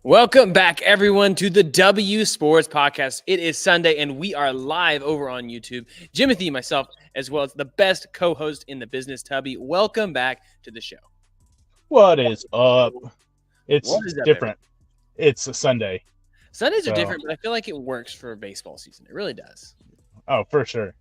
Welcome back, everyone, to the W Sports Podcast. It is Sunday, and we are live over on YouTube. Jimothy, myself, as well as the best co-host in the business, Tubby. Welcome back to the show. What is up? It's What is up, different. It's a Sunday. Sundays are different, but I feel like it works for baseball season. It really does. Oh, for sure.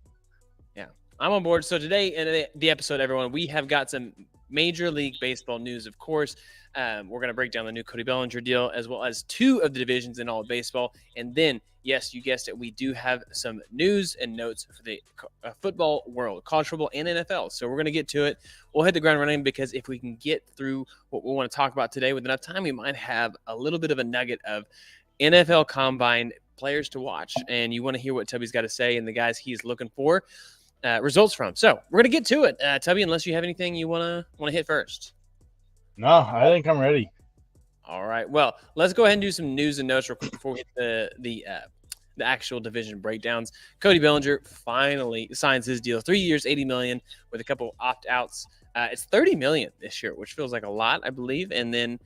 Yeah, I'm on board. So today in the episode, everyone, we have got some Major League Baseball news, of course. We're going to break down the new Kodai Bellinger deal, as well as two of the divisions in all of baseball. And then, yes, you guessed it, we do have some news and notes for the football world, college football and NFL. So we're going to get to it. We'll hit the ground running because if we can get through what we want to talk about today with enough time, we might have a little bit of a nugget of NFL Combine players to watch. And you want to hear what Tubby's got to say and the guys he's looking for results from. So we're going to get to it. Tubby, unless you have anything you want to hit first. No, I think I'm ready. All right. Well, let's go ahead and do some news and notes real quick before we hit the actual division breakdowns. Kodai Bellinger finally signs his deal. 3 years, $80 million with a couple opt-outs. It's $30 million this year, which feels like a lot, I believe. And then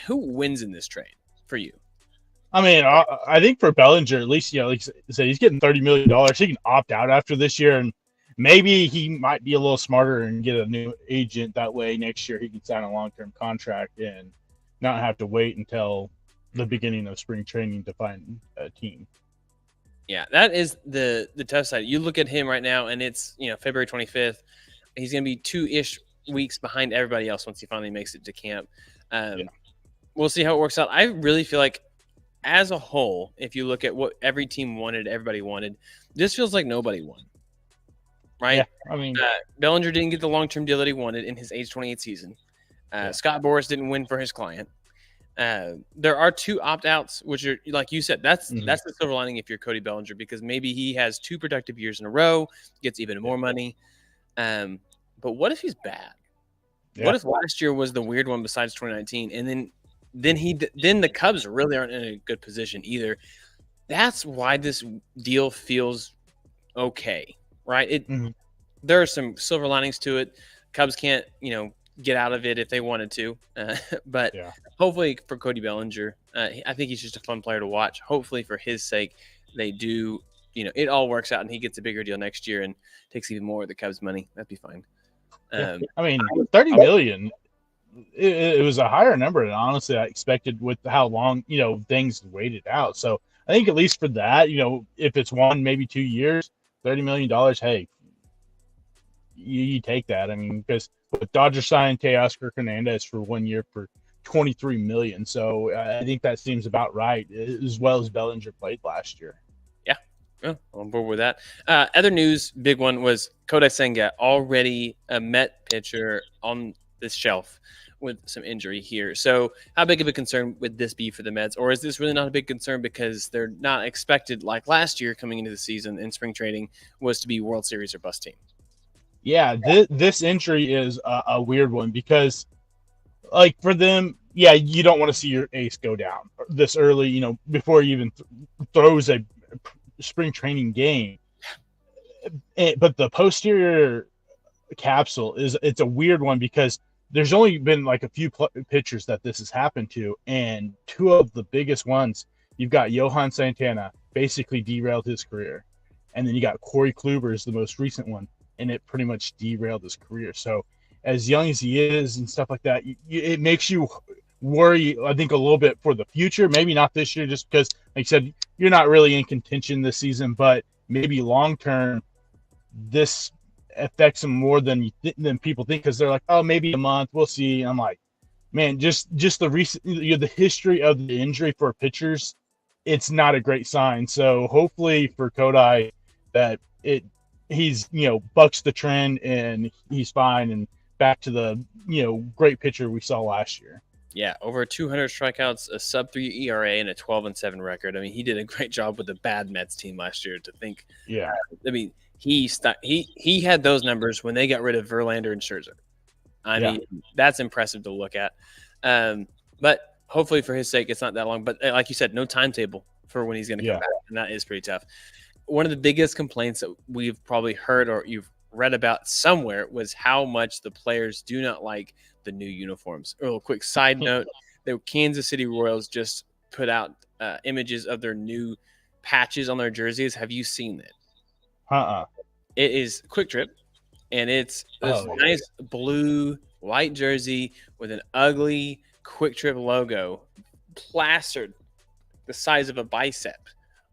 who wins in this trade for you? I mean, I think for Bellinger, at least, like I said, he's getting $30 million. He can opt out after this year, and maybe he might be a little smarter and get a new agent. That way next year he can sign a long-term contract and not have to wait until the beginning of spring training to find a team. Yeah, that is the tough side. You look at him right now, and it's February 25th. He's going to be 2-ish weeks behind everybody else once he finally makes it to camp. We'll see how it works out. I really feel like, as a whole, if you look at what every team wanted, everybody wanted, this feels like nobody won. Right? Yeah, I mean, Bellinger didn't get the long-term deal that he wanted in his age 28 season. Scott Boras didn't win for his client. There are two opt-outs, which are, like you said, that's the silver lining if you're Kodai Bellinger, because maybe he has 2 productive years in a row, gets even more money. But what if he's bad? Yeah. What if last year was the weird one besides 2019, and then the Cubs really aren't in a good position either? That's why this deal feels okay. Right. There are some silver linings to it. Cubs can't, get out of it if they wanted to. But hopefully for Kodai Bellinger, I think he's just a fun player to watch. Hopefully for his sake, they do, it all works out and he gets a bigger deal next year and takes even more of the Cubs money. That'd be fine. I mean, $30 million, it was a higher number than honestly I expected with how long, things waited out. So I think at least for that, if it's 1, maybe 2 years, $30 million, hey, you take that. I mean, because with Dodgers signed Teoscar Hernandez for 1 year for $23 million. So I think that seems about right, as well as Bellinger played last year. Yeah, I'm on board with that. Other news, big one, was Kodai Senga, already a Met pitcher on this shelf with some injury here. So how big of a concern would this be for the Mets? Or is this really not a big concern because they're not expected, like last year coming into the season in spring training, was to be World Series or bust team? Yeah, this injury is a weird one because, like, for them, you don't want to see your ace go down this early, before he even throws a spring training game. But the posterior capsule it's a weird one because there's only been like a few pitchers that this has happened to, and 2 of the biggest ones, you've got Johan Santana, basically derailed his career, and then you got Corey Kluber is the most recent one, and it pretty much derailed his career. So as young as he is and stuff like that, it makes you worry, I think, a little bit for the future. Maybe not this year just because, like I said, you're not really in contention this season, but maybe long-term this affects them more than people think, because they're like, oh, maybe a month, we'll see. And I'm like, man, just the recent, the history of the injury for pitchers, it's not a great sign. So hopefully for Kodai that he's bucks the trend and he's fine and back to the great pitcher we saw last year. Yeah, over 200 strikeouts, a sub-3 ERA, and a 12-7 record. I mean, he did a great job with a bad Mets team last year. To think, I mean, he had those numbers when they got rid of Verlander and Scherzer. I mean, that's impressive to look at. But hopefully for his sake, it's not that long. But like you said, no timetable for when he's going to come back, and that is pretty tough. One of the biggest complaints that we've probably heard or you've read about somewhere was how much the players do not like the new uniforms. A little quick side note, the Kansas City Royals just put out images of their new patches on their jerseys. Have you seen it? It is Quick Trip, and it's this nice blue white jersey with an ugly Quick Trip logo plastered the size of a bicep.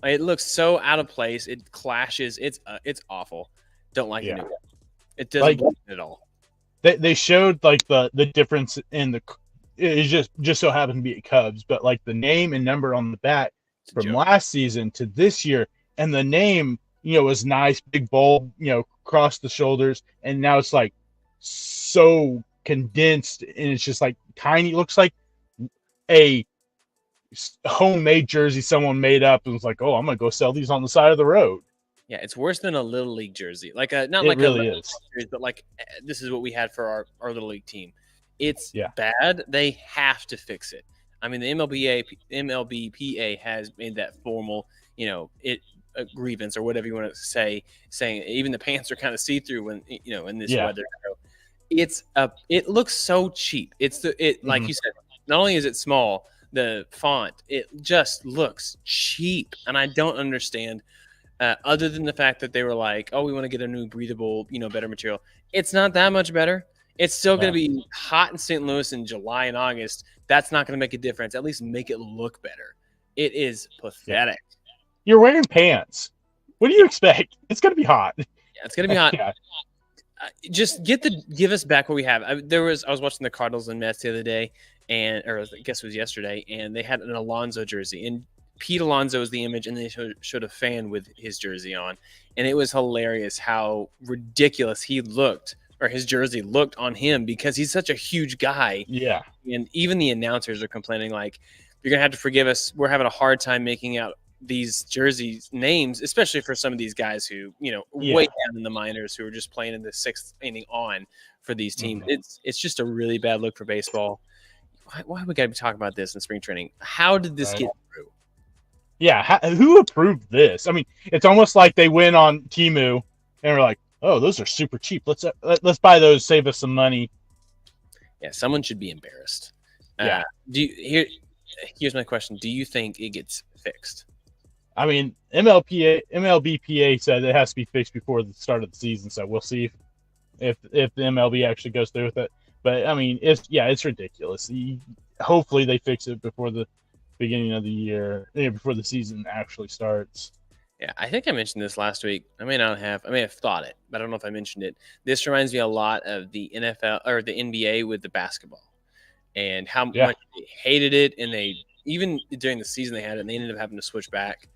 It looks so out of place. It clashes. It's awful. Don't like the new one. It doesn't look at all. They showed like the difference in the. It just so happened to be at Cubs, but like the name and number on the back from last season to this year, and the name, was nice, big bold, across the shoulders, and now it's like so condensed, and it's just like tiny. It looks like a homemade jersey someone made up and was like, "Oh, I'm gonna go sell these on the side of the road." Yeah, it's worse than a little league jersey. Like not it like really a is, jersey, but like this is what we had for our little league team. It's bad. They have to fix it. I mean, the MLBPA has made that formal, a grievance or whatever you want to say, saying even the pants are kind of see through when in this weather. So it looks so cheap. Like you said, not only is it small, the font, it just looks cheap, and I don't understand. Other than the fact that they were like, oh, we want to get a new breathable, better material. It's not that much better. It's still going to be hot in St. Louis in July and August. That's not going to make a difference. At least make it look better. It is pathetic. You're wearing pants. What do you expect? It's going to be hot. Yeah, it's going to be hot. Just give us back what we have. I was watching the Cardinals and Mets the other day, or I guess it was yesterday, and they had an Alonso jersey, and Pete Alonso is the image, and they showed a fan with his jersey on, and it was hilarious how ridiculous he looked, or his jersey looked on him, because he's such a huge guy. Yeah. And even the announcers are complaining, like, you're going to have to forgive us. We're having a hard time making out these jerseys names, especially for some of these guys who, way down in the minors, who are just playing in the sixth inning on for these teams. It's just a really bad look for baseball. Why we got to be talking about this in spring training? How did this get through? Yeah. Who approved this? I mean, it's almost like they went on Temu and were like, oh, those are super cheap. Let's buy those, save us some money. Yeah, someone should be embarrassed. Yeah. Here's my question: do you think it gets fixed? I mean, MLBPA said it has to be fixed before the start of the season, so we'll see if the MLB actually goes through with it. But I mean, it's ridiculous. Hopefully, they fix it before the beginning of the year, before the season actually starts. Yeah, I think I mentioned this last week. I may have thought it, but I don't know if I mentioned it. This reminds me a lot of the NFL or the NBA with the basketball, and how much they hated it, and they even during the season they had it, and they ended up having to switch back.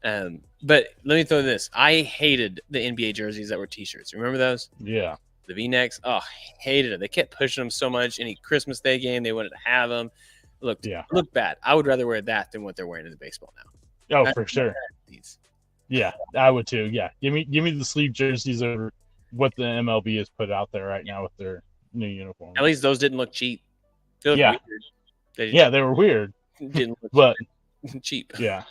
But let me throw this: I hated the NBA jerseys that were T-shirts. Remember those? Yeah. The V-necks. Oh, hated it. They kept pushing them so much. Any Christmas Day game, they wanted to have them. Looked bad. I would rather wear that than what they're wearing in the baseball now. Oh, for sure. Yeah, I would too. Yeah, give me the sleeve jerseys over what the MLB has put out there right now with their new uniform. At least those didn't look cheap. They looked weird. They were weird. Didn't look cheap. Yeah.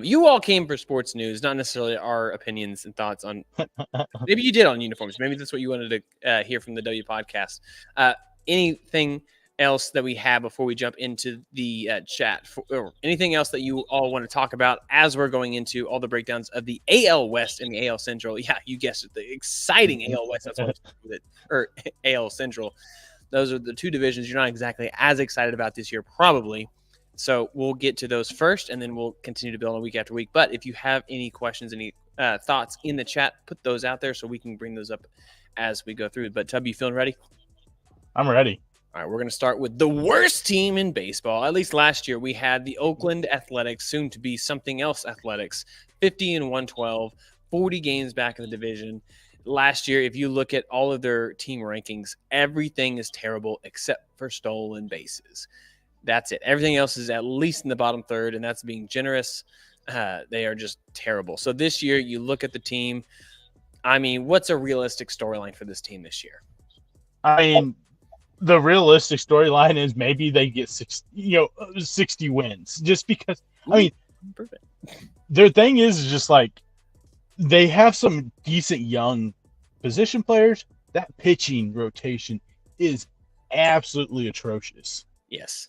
You all came for sports news, not necessarily our opinions and thoughts on. Maybe you did on uniforms. Maybe that's what you wanted to hear from the W podcast. Anything else that we have before we jump into the chat, or anything else that you all want to talk about as we're going into all the breakdowns of the AL West and the AL Central? Yeah, you guessed it, the exciting AL West. That's what I'm with it, or AL Central. Those are the two divisions you're not exactly as excited about this year, probably. So we'll get to those first, and then we'll continue to build on week after week. But if you have any questions, any thoughts in the chat, put those out there so we can bring those up as we go through. But Tub, you feeling ready? I'm ready. All right, we're going to start with the worst team in baseball. At least last year, we had the Oakland Athletics, soon to be something else Athletics, 50-112, 40 games back in the division. Last year, if you look at all of their team rankings, everything is terrible except for stolen bases. That's it. Everything else is at least in the bottom third, and that's being generous. They are just terrible. So this year, you look at the team. I mean, what's a realistic storyline for this team this year? I mean, the realistic storyline is maybe they get 60 wins, just because. I mean, perfect. Their thing is just like they have some decent young position players. That pitching rotation is absolutely atrocious. Yes.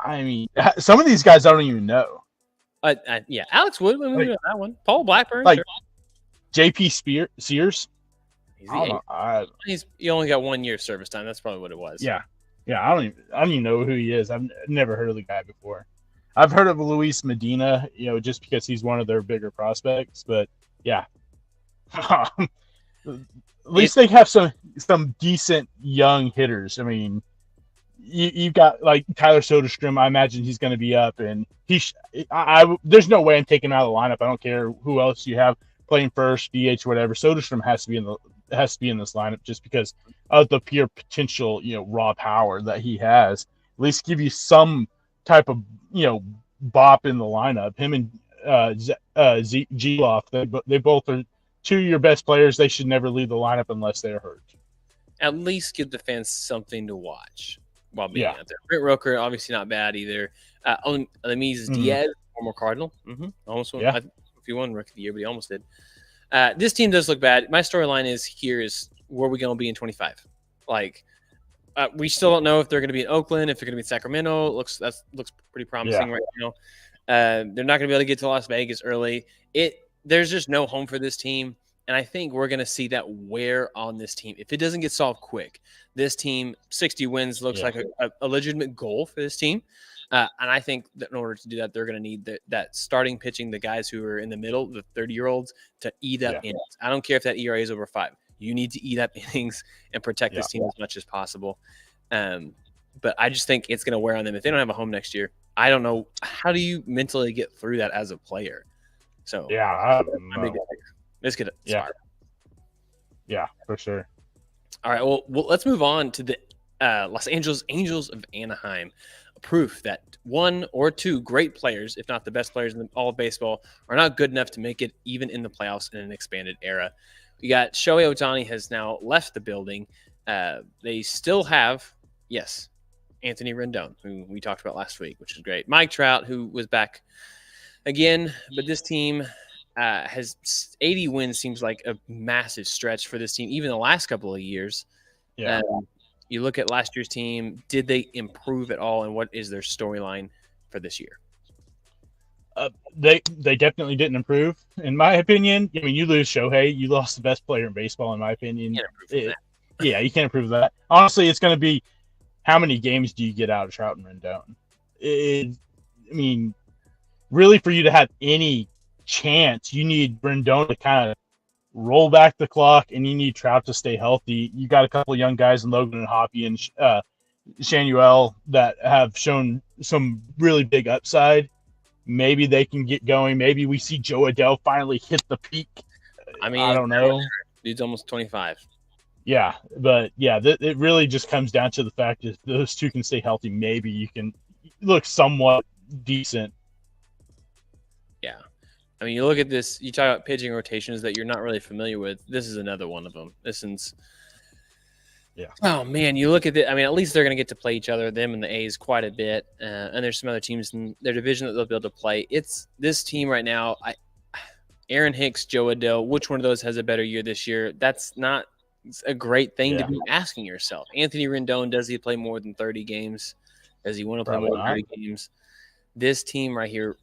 I mean, some of these guys I don't even know. Yeah, Alex Wood, we Like, got that one. Paul Blackburn, like sure. J.P. Sears. He's I don't know. he only got 1 year service time. That's probably what it was. Yeah. I don't even know who he is. I've never heard of the guy before. I've heard of Luis Medina, just because he's one of their bigger prospects. But yeah, at least they have some decent young hitters. I mean, you've got like Tyler Soderstrom. I imagine he's going to be up, and there's no way I'm taking him out of the lineup. I don't care who else you have playing first, DH, whatever. Soderstrom has to be in this lineup just because of the pure potential, raw power that he has. At least give you some type of, bop in the lineup. Him and G-Loft, they both are two of your best players. They should never leave the lineup unless they're hurt. At least give the fans something to watch while being out there. Brent Roker, obviously not bad either. Lemez Diaz, former Cardinal. Almost won, if he won Rookie of the Year, but he almost did. This team does look bad. My storyline is where are we going to be in 25? Like, we still don't know if they're going to be in Oakland, if they're going to be in Sacramento. Looks pretty promising right now. They're not going to be able to get to Las Vegas early. There's just no home for this team, and I think we're going to see that wear on this team if it doesn't get solved quick. This team, 60 wins looks like a legitimate goal for this team. And I think that in order to do that, they're going to need that starting pitching, the guys who are in the middle, the 30-year-olds, to eat up innings. I don't care if that ERA is over 5. You need to eat up innings and protect this team as much as possible. But I just think it's going to wear on them. If they don't have a home next year, I don't know. How do you mentally get through that as a player? So, it's going to start. Yeah, for sure. All right, well, let's move on to the Los Angeles Angels of Anaheim. Proof that one or two great players, if not the best players in all of baseball, are not good enough to make it even in the playoffs in an expanded era. We got Shohei Ohtani has now left the building. They still have, Anthony Rendon, who we talked about last week, which is great. Mike Trout, who was back again, but this team has 80 wins, seems like a massive stretch for this team, even the last couple of years. Yeah. You look at last year's team, did they improve at all, and what is their storyline for this year? They definitely didn't improve, in my opinion. I mean, you lose Shohei, you lost the best player in baseball, in my opinion. You can't you can't improve that. Honestly, it's going to be how many games do you get out of Trout and Rendon? I mean, really, for you to have any chance, you need Rendon to kind of roll back the clock, and you need Trout to stay healthy. You got a couple of young guys in Logan and Hoppy and Shanuel that have shown some really big upside. Maybe they can get going. Maybe we see Joe Adele finally hit the peak. I mean, I don't know. Dude's almost 25. Yeah, but it really just comes down to the fact that if those two can stay healthy, maybe you can look somewhat decent. Yeah. I mean, you look at this, you talk about pitching rotations that you're not really familiar with. This is another one of them. Oh, man, you look at it. I mean, at least they're going to get to play each other, them and the A's, quite a bit. And there's some other teams in their division that they'll be able to play. It's this team right now. Aaron Hicks, Joe Adele, which one of those has a better year this year? That's not a great thing to be asking yourself. Anthony Rendon, does he play more than 30 games? Does he want to play more than 30 games? This team right here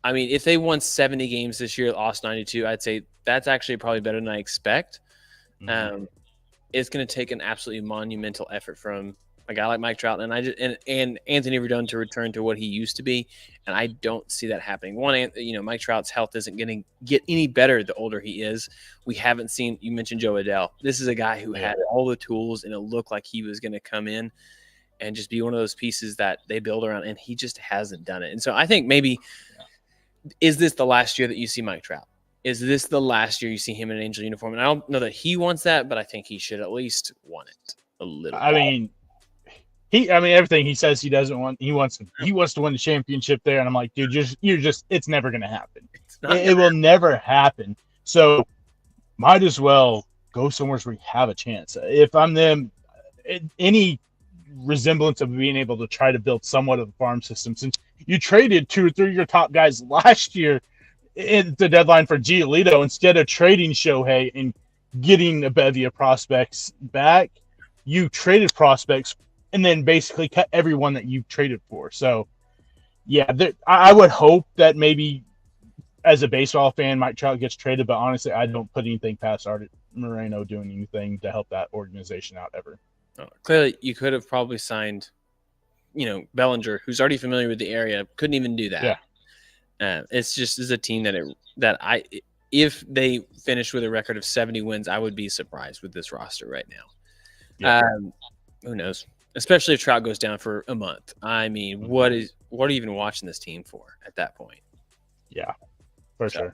if they won 70 games this year, lost 92, I'd say that's actually probably better than I expect. Mm-hmm. It's going to take an absolutely monumental effort from a guy like Mike Trout and Anthony Rendon to return to what he used to be, and I don't see that happening. Mike Trout's health isn't going to get any better the older he is. We haven't seen. You mentioned Joe Adele. This is a guy who had all the tools, and it looked like he was going to come in and just be one of those pieces that they build around, and he just hasn't done it. And so I think maybe. Is this the last year that you see Mike Trout? Is this the last year you see him in an Angel uniform? And I don't know that he wants that, but I think he should at least want it a little bit. Everything he says he doesn't want, he wants to win the championship there. And I'm like, dude, it's never going to happen. It will never happen. So might as well go somewhere where you have a chance. If I'm them, any resemblance of being able to try to build somewhat of a farm system, since you traded 2 or 3 of your top guys last year at the deadline for Giolito instead of trading Shohei and getting a bevy of prospects back. You traded prospects and then basically cut everyone that you traded for. So, yeah, I would hope that maybe as a baseball fan, Mike Trout gets traded, but honestly, I don't put anything past Art Moreno doing anything to help that organization out ever. Clearly, you could have probably signed, Bellinger, who's already familiar with the area. Couldn't even do that. Yeah. It's just as a team if they finish with a record of 70 wins, I would be surprised with this roster right now. Yeah. Who knows? Especially if Trout goes down for a month. I mean, what are you even watching this team for at that point? Yeah, for sure.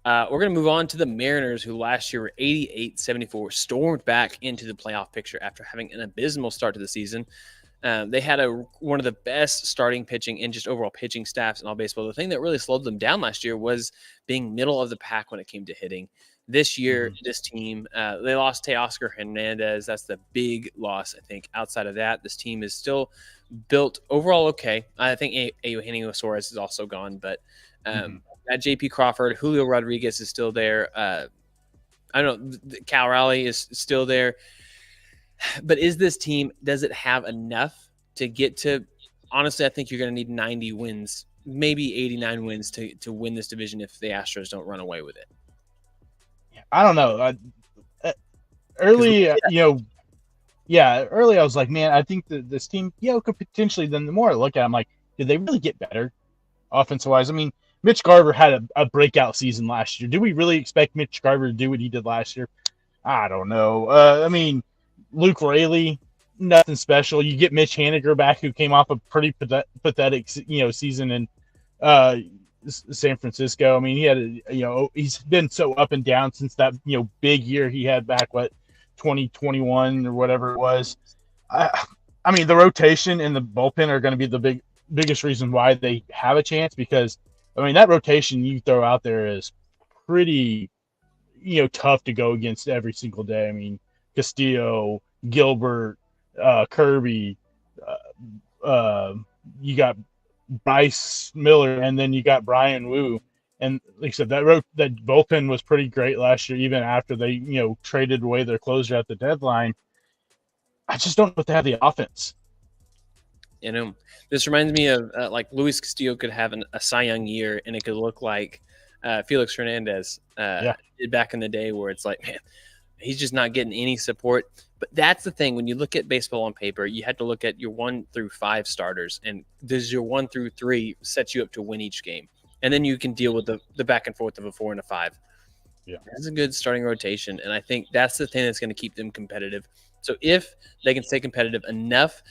We're going to move on to the Mariners, who last year were 88-74, stormed back into the playoff picture after having an abysmal start to the season. They had one of the best starting pitching and just overall pitching staffs in all baseball. The thing that really slowed them down last year was being middle of the pack when it came to hitting. This year, this team, they lost Teoscar Hernandez. That's the big loss, I think. Outside of that, this team is still built overall okay. I think Eugenio Suarez is also gone, but that J.P. Crawford, Julio Rodriguez is still there. I don't know. Cal Raleigh is still there. But is this team, does it have enough to get to – honestly, I think you're going to need 90 wins, maybe 89 wins to win this division if the Astros don't run away with it. I don't know. Early, early I was like, man, I think that this team, could potentially – then the more I look at it, I'm like, did they really get better offensive-wise? I mean, Mitch Garver had a breakout season last year. Do we really expect Mitch Garver to do what he did last year? I don't know. I mean – Luke Raley, nothing special. You get Mitch Haniger back, who came off a pretty pathetic, season in San Francisco. I mean, he had, he's been so up and down since that, big year he had back, 2021 or whatever it was. I mean, the rotation and the bullpen are going to be the biggest reason why they have a chance, because, I mean, that rotation you throw out there is pretty, tough to go against every single day. I mean, Castillo, Gilbert, Kirby, you got Bryce Miller, and then you got Brian Wu. And like I said, that bullpen was pretty great last year, even after they, traded away their closer at the deadline. I just don't know if they have the offense. This reminds me of like Luis Castillo could have a Cy Young year, and it could look like Felix Hernandez did back in the day, where it's like, man, he's just not getting any support. But that's the thing. When you look at baseball on paper, you had to look at your 1 through 5 starters. And does your 1 through 3 set you up to win each game? And then you can deal with the back and forth of a 4 and a 5. Yeah, that's a good starting rotation. And I think that's the thing that's going to keep them competitive. So if they can stay competitive enough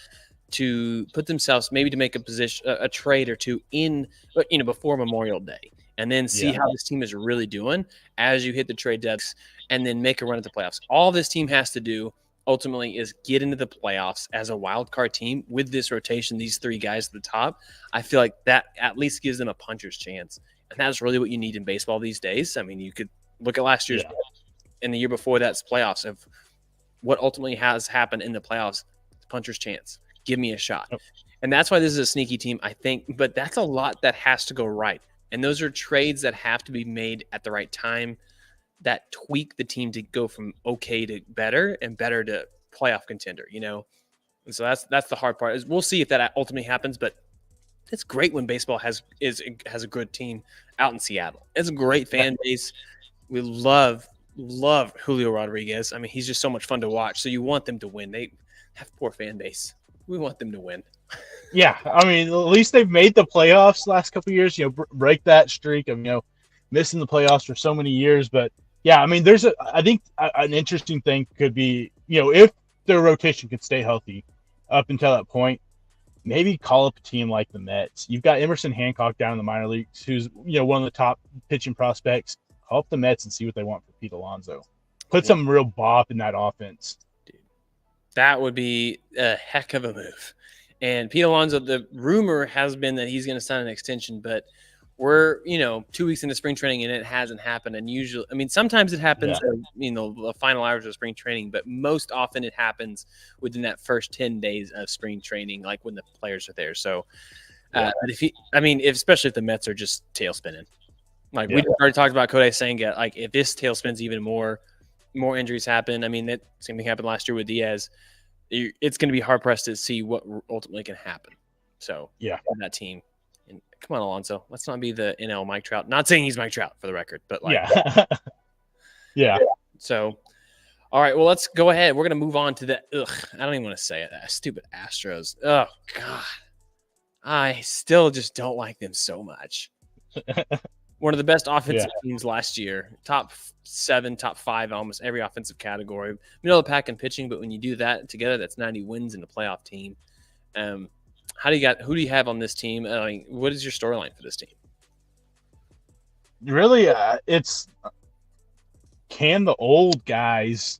to put themselves maybe to make a trade or two before Memorial Day, and then see how this team is really doing as you hit the trade deadlines, and then make a run at the playoffs. All this team has to do ultimately is get into the playoffs as a wild card team with this rotation, these 3 guys at the top. I feel like that at least gives them a puncher's chance. And that's really what you need in baseball these days. I mean, you could look at last year's and the year before that's playoffs of what ultimately has happened in the playoffs. Puncher's chance. Give me a shot. Yep. And that's why this is a sneaky team, I think. But that's a lot that has to go right. And those are trades that have to be made at the right time that tweak the team to go from okay to better and better to playoff contender, And so that's the hard part. We'll see if that ultimately happens, but it's great when baseball has a good team out in Seattle. It's a great fan base. We love Julio Rodriguez. I mean, he's just so much fun to watch. So you want them to win. They have poor fan base. We want them to win. Yeah, I mean, at least they've made the playoffs last couple of years. Break that streak of missing the playoffs for so many years. But yeah, I mean, I think an interesting thing could be if their rotation could stay healthy up until that point, maybe call up a team like the Mets. You've got Emerson Hancock down in the minor leagues, who's one of the top pitching prospects. Call up the Mets and see what they want for Pete Alonso. Put some real bop in that offense. Dude, that would be a heck of a move. And Pete Alonso, the rumor has been that he's going to sign an extension, but we're, 2 weeks into spring training and it hasn't happened. And usually, I mean, sometimes it happens, the final hours of spring training, but most often it happens within that first 10 days of spring training, like when the players are there. So, but especially if the Mets are just tail spinning, like we already talked about Kodai Senga, like if this tail spins even more, more injuries happen. I mean, that same thing happened last year with Diaz. It's going to be hard pressed to see what ultimately can happen. So yeah, that team. And come on, Alonso. Let's not be the NL Mike Trout. Not saying he's Mike Trout for the record, but like, yeah, yeah. So, all right. Well, let's go ahead. We're going to move on to the. I don't even want to say it. Stupid Astros. Oh God, I still just don't like them so much. One of the best offensive teams last year, top 7, top 5, almost every offensive category. Middle of the pack in pitching, but when you do that together, that's 90 wins in a playoff team. Who do you have on this team? What is your storyline for this team? Really, it's can the old guys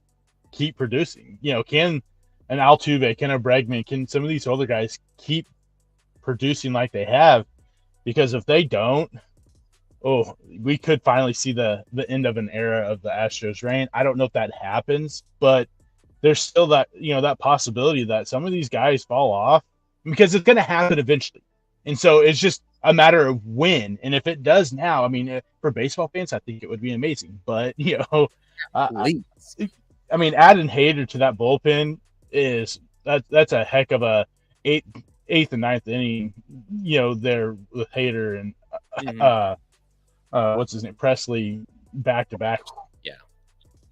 keep producing? Can an Altuve, can a Bregman, can some of these older guys keep producing like they have? Because if they don't, we could finally see the end of an era of the Astros reign. I don't know if that happens, but there's still that that possibility that some of these guys fall off, because it's going to happen eventually. And so it's just a matter of when. And if it does now, I mean, for baseball fans, I think it would be amazing. But I mean, adding Hader to that bullpen that's a heck of a eighth and ninth inning. There with Hader and what's his name, Presley, back to back.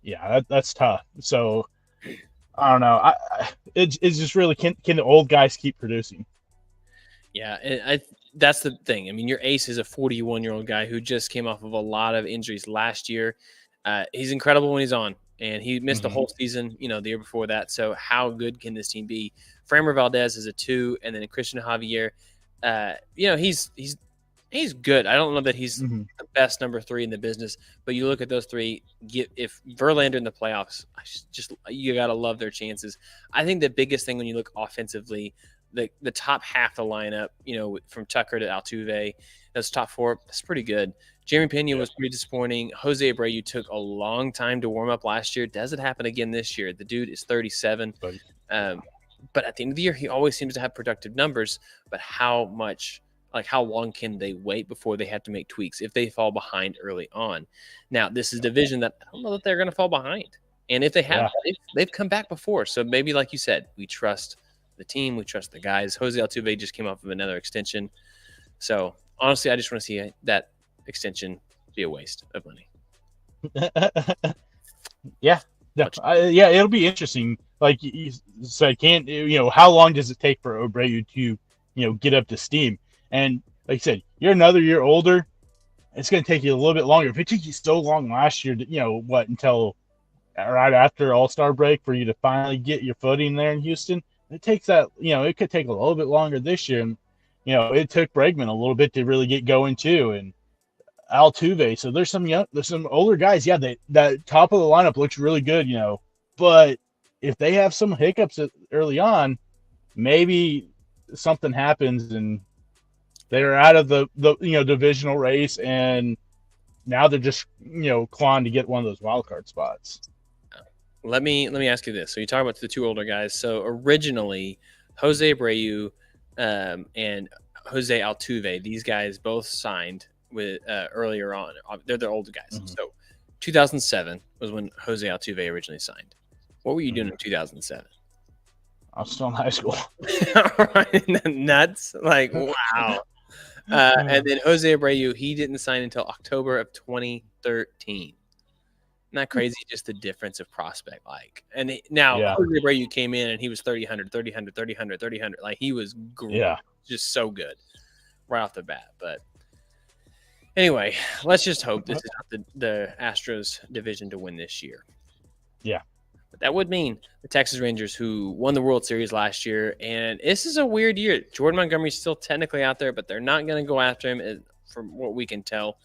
Yeah, that's tough. So I don't know. It's just really can the old guys keep producing? Yeah, that's the thing. I mean, your ace is a 41-year-old guy who just came off of a lot of injuries last year. He's incredible when he's on, and he missed the whole season, the year before that. So how good can this team be? Framber Valdez is a 2, and then Christian Javier. He's good. I don't know that he's the best number 3 in the business, but you look at those 3. If Verlander in the playoffs, you got to love their chances. I think the biggest thing when you look offensively, the top half of the lineup, from Tucker to Altuve, those top 4, that's pretty good. Jeremy Pena was pretty disappointing. Jose Abreu took a long time to warm up last year. Does it happen again this year? The dude is 37. But at the end of the year, he always seems to have productive numbers. But how long can they wait before they have to make tweaks if they fall behind early on? Now, this is a division that I don't know that they're going to fall behind. And if they have, they've come back before. So maybe, like you said, we trust the team, we trust the guys. Jose Altuve just came off of another extension. So, honestly, I just want to see that extension be a waste of money. Yeah, it'll be interesting. Like you said, how long does it take for Abreu to, get up to steam? And like I said, you're another year older. It's going to take you a little bit longer. If it took you so long last year, until right after All-Star break for you to finally get your footing there in Houston, it takes that, it could take a little bit longer this year. And, it took Bregman a little bit to really get going too. And Altuve. So there's some older guys. Yeah, that top of the lineup looks really good, but if they have some hiccups early on, maybe something happens and they're out of the divisional race, and now they're just clawing to get one of those wild card spots. Let me ask you this. So you talk about the 2 older guys. So originally, Jose Abreu and Jose Altuve, these guys both signed with earlier on. They're the older guys. So 2007 was when Jose Altuve originally signed. What were you doing in 2007? I was still in high school. Nuts. Like, wow. And then Jose Abreu, he didn't sign until October of 2013. Isn't that crazy? Just the difference of prospect. Like, and Jose Abreu came in and he was 30-100. Like, he was great. Just so good right off the bat. But anyway, let's just hope this is not the Astros division to win this year. Yeah. But that would mean the Texas Rangers, who won the World Series last year, and this is a weird year. Jordan Montgomery's still technically out there, but they're not going to go after him, from what we can tell.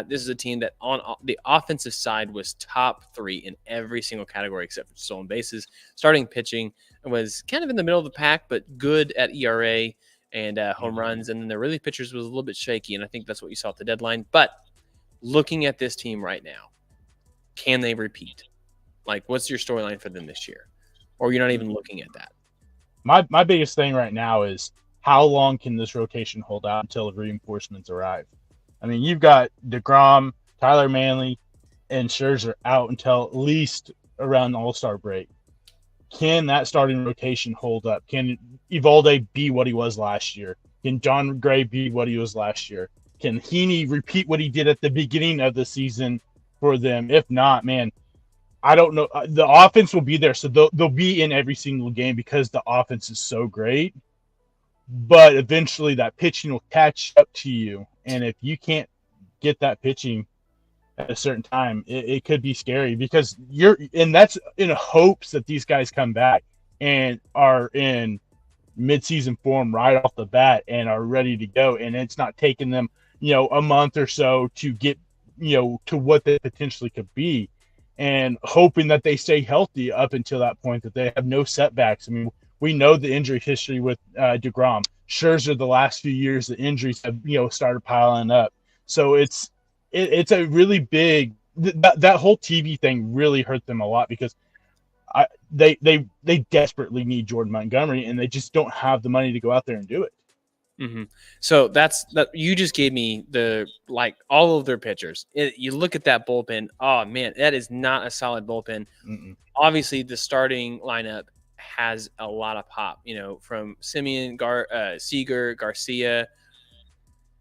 This is a team that on the offensive side was top 3 in every single category except for stolen bases. Starting pitching was kind of in the middle of the pack, but good at ERA and home runs. And then the relief pitchers was a little bit shaky, and I think that's what you saw at the deadline. But looking at this team right now, can they repeat? Like, what's your storyline for them this year? Or you're not even looking at that? My biggest thing right now is how long can this rotation hold out until the reinforcements arrive? I mean, you've got DeGrom, Tyler Manley, and Scherzer out until at least around the All-Star break. Can that starting rotation hold up? Can Evaldi be what he was last year? Can John Gray be what he was last year? Can Heaney repeat what he did at the beginning of the season for them? If not, man, I don't know. The offense will be there, so they'll be in every single game because the offense is so great. But eventually, that pitching will catch up to you, and if you can't get that pitching at a certain time, it could be scary because that's in hopes that these guys come back and are in midseason form right off the bat and are ready to go. And it's not taking them, a month or so to get, to what they potentially could be, and hoping that they stay healthy up until that point, that they have no setbacks. I mean, we know the injury history with DeGrom. Scherzer, the last few years, the injuries have, started piling up. So it's a really big that whole TV thing really hurt them a lot because they desperately need Jordan Montgomery, and they just don't have the money to go out there and do it. Mm-hmm. So that you just gave me all of their pitchers. You look at that bullpen. Oh man, that is not a solid bullpen. Mm-mm. Obviously, the starting lineup has a lot of pop. From Simeon, Seager, Garcia,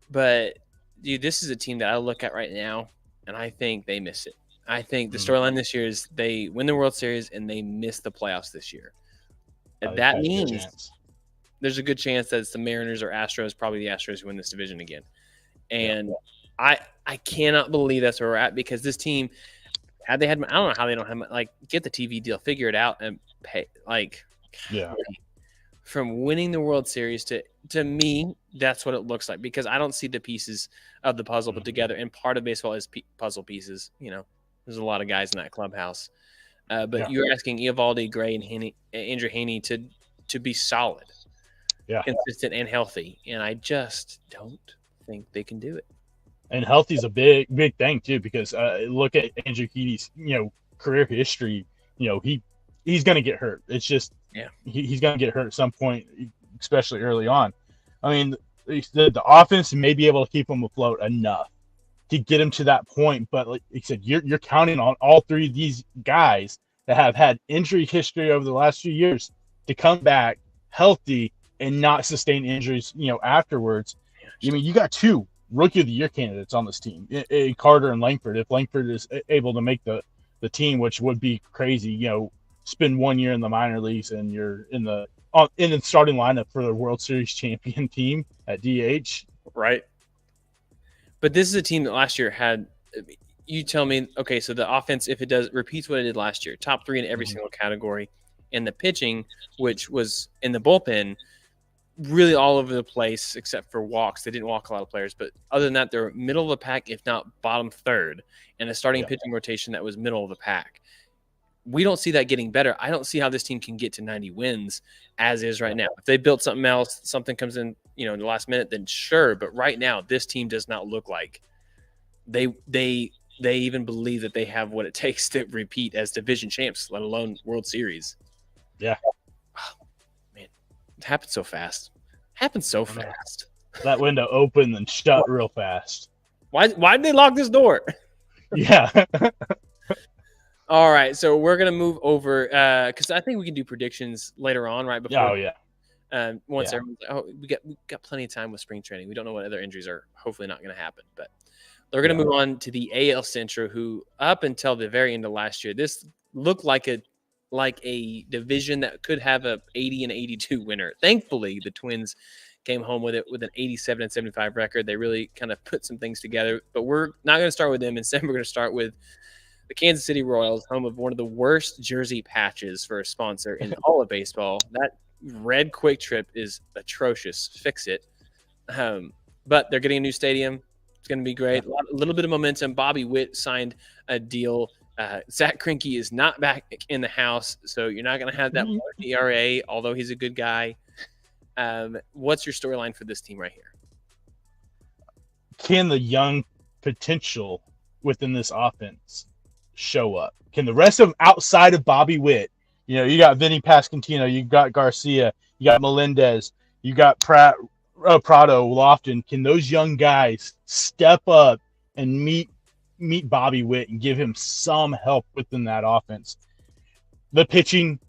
but dude, this is a team that I look at right now, and I think they miss it. I think the storyline this year is they win the World Series and they miss the playoffs this year. That means there's a good chance that it's the Mariners or Astros, probably the Astros, who win this division again. And I cannot believe that's where we're at, because this team, I don't know how they don't have get the TV deal, figure it out, and pay. From winning the World Series to me, that's what it looks like, because I don't see the pieces of the puzzle put together. And part of baseball is puzzle pieces. There's a lot of guys in that clubhouse. But you're asking Evaldi, Gray, and Andrew Heaney to be solid, consistent, and healthy. And I just don't think they can do it. And healthy is a big thing too, because look at Andrew Heaney's career history. He's going to get hurt. It's just he's going to get hurt at some point, especially early on. I mean, the offense may be able to keep him afloat enough to get him to that point, but like you said, you're counting on all three of these guys that have had injury history over the last few years to come back healthy and not sustain injuries, afterwards. I mean, you got two Rookie of the Year candidates on this team, Carter and Langford. If Langford is able to make the team, which would be crazy, spend 1 year in the minor leagues and you're in the starting lineup for the World Series champion team at DH. Right. But this is a team that last year had, you tell me, okay, so the offense, if it repeats what it did last year, top three in every single category, and the pitching, which was in the bullpen, really all over the place except for walks. They didn't walk a lot of players, but other than that, they're middle of the pack, if not bottom third, and a starting pitching rotation that was middle of the pack. We don't see that getting better. I don't see how this team can get to 90 wins as is right now. If they built something else, something comes in, in the last minute, then sure. But right now, this team does not look like they even believe that they have what it takes to repeat as division champs, let alone World Series. Yeah. Oh, man, it happened so fast. That window opened and shut real fast. Why did they lock this door? Yeah. All right, so we're gonna move over because I think we can do predictions later on, right before. Oh yeah. Once everyone's we got plenty of time with spring training. We don't know what other injuries are hopefully not going to happen, but they're going to move on to the AL Central, who up until the very end of last year, this looked like a division that could have a 80 and 82 winner. Thankfully, the Twins came home with it with an 87 and 75 record. They really kind of put some things together, but we're not going to start with them. Instead, we're going to start with the Kansas City Royals, home of one of the worst jersey patches for a sponsor in all of baseball. That red Quick Trip is atrocious. Fix it. But they're getting a new stadium. It's going to be great. A little bit of momentum. Bobby Witt signed a deal. Zach Greinke is not back in the house, so you're not going to have that ERA, although he's a good guy. What's your storyline for this team right here? Can the young potential within this offense show up? Can the rest of outside of Bobby Witt, you got Vinny Pasquantino, you got Garcia, you got Melendez, you got Prado, Lofton. Can those young guys step up and meet meet Bobby Witt and give him some help within that offense. The pitching,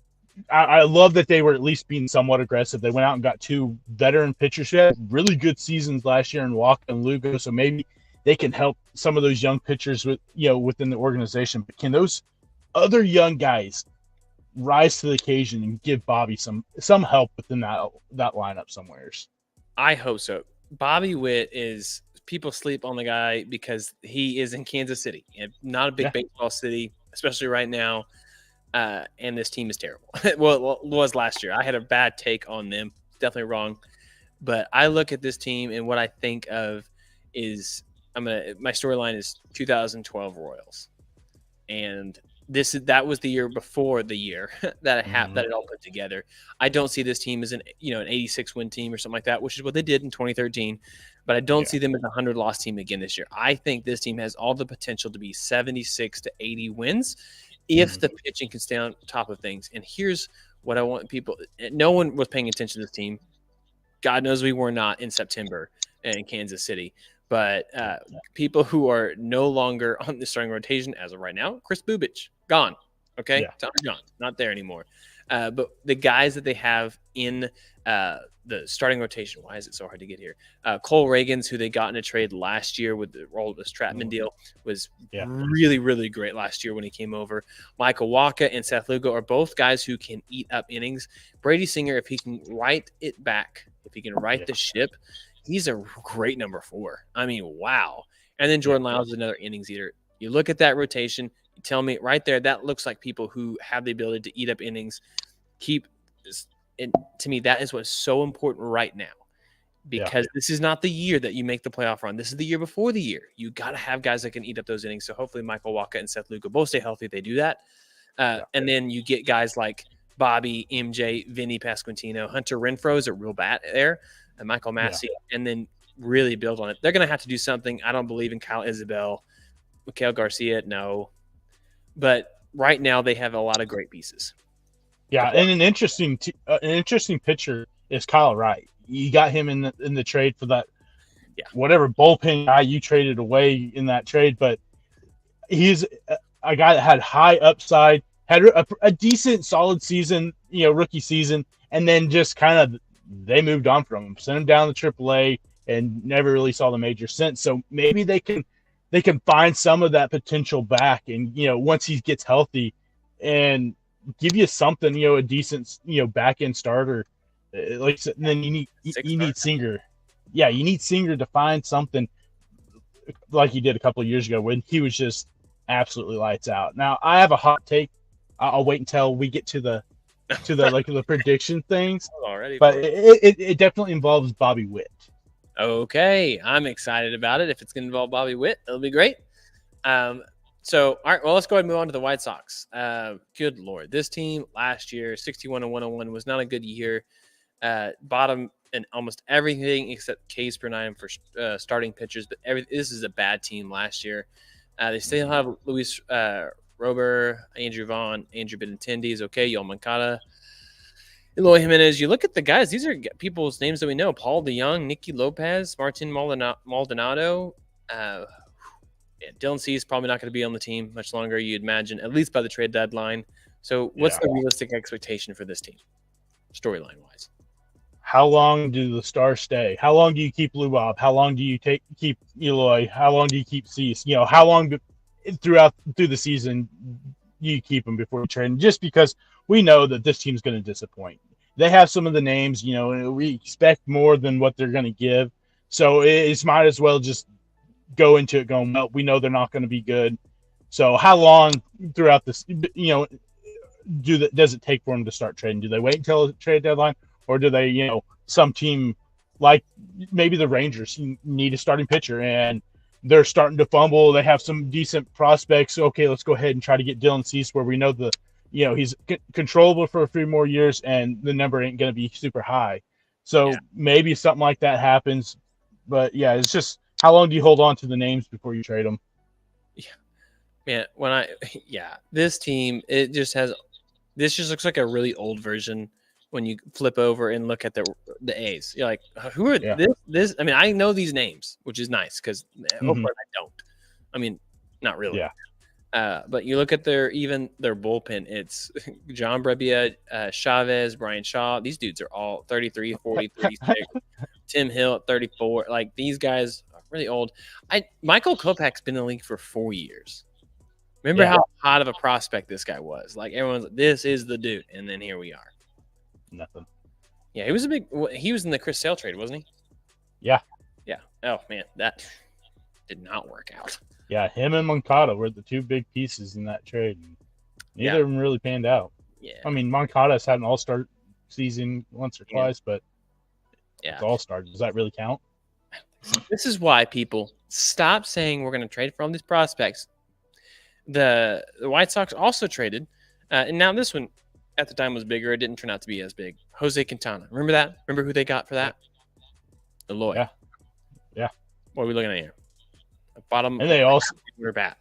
I love that they were at least being somewhat aggressive. They went out and got 2 veteran pitchers who had really good seasons last year in Walker and Lugo, so maybe they can help some of those young pitchers within the organization. But can those other young guys rise to the occasion and give Bobby some help within that lineup somewheres? I hope so. Bobby Witt is, people sleep on the guy because he is in Kansas City, not a big baseball city, especially right now. And this team is terrible. Well, it was last year. I had a bad take on them. Definitely wrong. But I look at this team and what I think of is my storyline is 2012 Royals. And that was the year before the year that it all put together. I don't see this team as an 86 win team or something like that, which is what they did in 2013. But I don't see them as a 100 loss team again this year. I think this team has all the potential to be 76 to 80 wins if the pitching can stay on top of things. And here's what I want people. No one was paying attention to this team. God knows we were not in September in Kansas City. But people who are no longer on the starting rotation as of right now, Chris Bubich, gone. Okay? Yeah. Tommy John, not there anymore. But the guys that they have in the starting rotation, why is it so hard to get here? Cole Reagans, who they got in a trade last year with the Roldis Trapman deal, was really, really great last year when he came over. Michael Wacha and Seth Lugo are both guys who can eat up innings. Brady Singer, if he can right it back, if he can right the ship, he's a great number 4. I mean, wow. And then Jordan Lyles is another innings eater. You look at that rotation, you tell me right there, that looks like people who have the ability to eat up innings. And to me, that is what's so important right now, because this is not the year that you make the playoff run. This is the year before the year. You got to have guys that can eat up those innings. So hopefully Michael Wacha and Seth Lugo both stay healthy. They do that. And then you get guys like Bobby, MJ, Vinny Pasquantino, Hunter Renfroe is a real bat there, and Michael Massey, and then really build on it. They're going to have to do something. I don't believe in Kyle Isabel, Miguel Garcia, no. But right now they have a lot of great pieces. Yeah, and an interesting pitcher is Kyle Wright. You got him in the trade for that, whatever bullpen guy you traded away in that trade, but he's a guy that had high upside, had a decent, solid season, rookie season, and then just kind of they moved on from him, sent him down to AAA, and never really saw the major since. So maybe they can find some of that potential back, and once he gets healthy, and give you something, a decent, back end starter. Like then you need Singer. Yeah, you need Singer to find something like he did a couple of years ago when he was just absolutely lights out. Now I have a hot take. I'll wait until we get to the like the prediction things. But it definitely involves Bobby Witt. Okay, I'm excited about it. If it's going to involve Bobby Witt, it'll be great. So, all right, well, let's go ahead and move on to the White Sox. Good Lord. This team last year, 61-101, was not a good year. Bottom in almost everything except Ks per 9 for starting pitchers. But this is a bad team last year. They still have Luis Rober, Andrew Vaughn, Andrew Benintendi, okay, Yoel Moncada, Eloy Jimenez. You look at the guys, these are people's names that we know. Paul DeYoung, Nicky Lopez, Martin Maldonado. Dylan Cease probably not going to be on the team much longer, you'd imagine, at least by the trade deadline. So what's the realistic expectation for this team, storyline-wise? How long do the stars stay? How long do you keep Lou Bob? How long do you keep Eloy? How long do you keep Cease? How long through the season you keep them before you trade them? Just because we know that this team's going to disappoint. They have some of the names, and we expect more than what they're going to give. So it's might as well just go into it going, well, we know they're not going to be good. So how long throughout this, does it take for them to start trading? Do they wait until the trade deadline, or do they, some team like maybe the Rangers need a starting pitcher and they're starting to fumble? They have some decent prospects. Okay, let's go ahead and try to get Dylan Cease where we know he's controllable for a few more years and the number ain't going to be super high. So maybe something like that happens. But it's just, how long do you hold on to the names before you trade them? This team, this just looks like a really old version when you flip over and look at the A's. You're like, who are this? I mean, I know these names, which is nice because hopefully I don't. I mean, Not really. Yeah. But you look at their bullpen, it's John Brebbia, Chavez, Brian Shaw. These dudes are all 33, 40, 36. Tim Hill at 34. Like, these guys are really old. Michael Kopech's been in the league for 4 years. Remember how hot of a prospect this guy was? Like, everyone's like, this is the dude. And then here we are. Nothing. Yeah, he was in the Chris Sale trade, wasn't he? Yeah. Yeah. Oh, man, that did not work out. Yeah, him and Moncada were the two big pieces in that trade. Neither of them really panned out. Yeah. I mean, Moncada's had an all-star season once or twice, but it's all-star. Does that really count? This is why people stop saying we're going to trade for all these prospects. The White Sox also traded, and now this one at the time was bigger. It didn't turn out to be as big. Jose Quintana. Remember that? Remember who they got for that? Eloy. Yeah. What are we looking at here? Bottom. And they also were bat.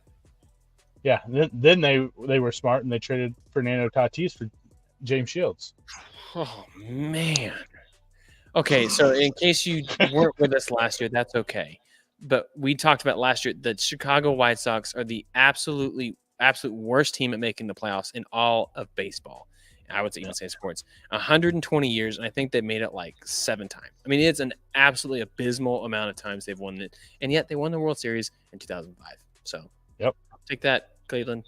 Yeah. Then they were smart and they traded Fernando Tatis for James Shields. Oh man. Okay, so in case you weren't with us last year, that's okay. But we talked about last year that Chicago White Sox are the absolute worst team at making the playoffs in all of baseball. I would even say sports. 120 years, and I think they made it like 7 times. I mean, it's an absolutely abysmal amount of times they've won it, and yet they won the World Series in 2005. So, take that, Cleveland.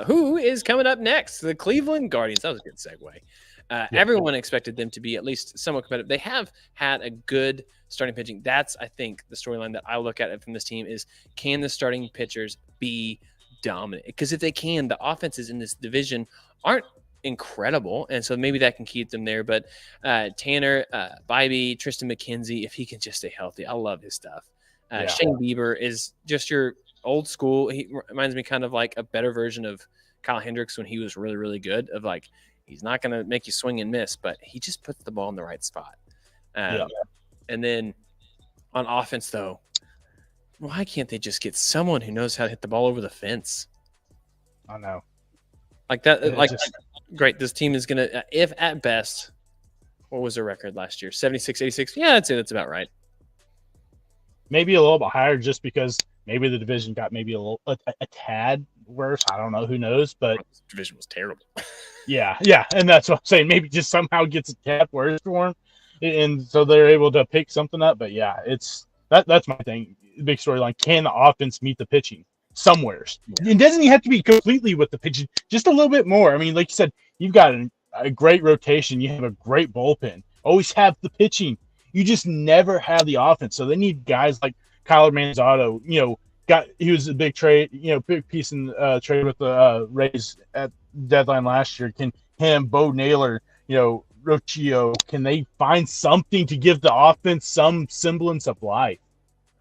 Who is coming up next? The Cleveland Guardians. That was a good segue. Everyone expected them to be at least somewhat competitive. They have had a good starting pitching. That's, I think, the storyline that I look at it from this team is, can the starting pitchers be dominant? Because if they can, the offenses in this division aren't incredible, and so maybe that can keep them there. But Tanner, Bybee, Tristan McKenzie, if he can just stay healthy, I love his stuff. Shane Bieber is just your old school. He reminds me kind of like a better version of Kyle Hendricks when he was really, really good. Of like, he's not going to make you swing and miss, but he just puts the ball in the right spot. And then on offense, though, why can't they just get someone who knows how to hit the ball over the fence? I know. Like that. Great. This team is going to, if at best, what was their record last year? 76, 86? Yeah, I'd say that's about right. Maybe a little bit higher just because maybe the division got maybe a tad worse. I don't know. Who knows? But this division was terrible. Yeah. And that's what I'm saying. Maybe just somehow gets a tad worse for them. And so they're able to pick something up. But yeah, that's my thing. Big storyline. Can the offense meet the pitching somewheres? It doesn't have to be completely with the pitching, just a little bit more. I mean, like you said, you've got a great rotation. You have a great bullpen. Always have the pitching. You just never have the offense. So they need guys like Kyler Manzotto. He was a big trade, big piece in trade with the Rays at deadline last year. Can him, Bo Naylor, Rocio, can they find something to give the offense some semblance of life?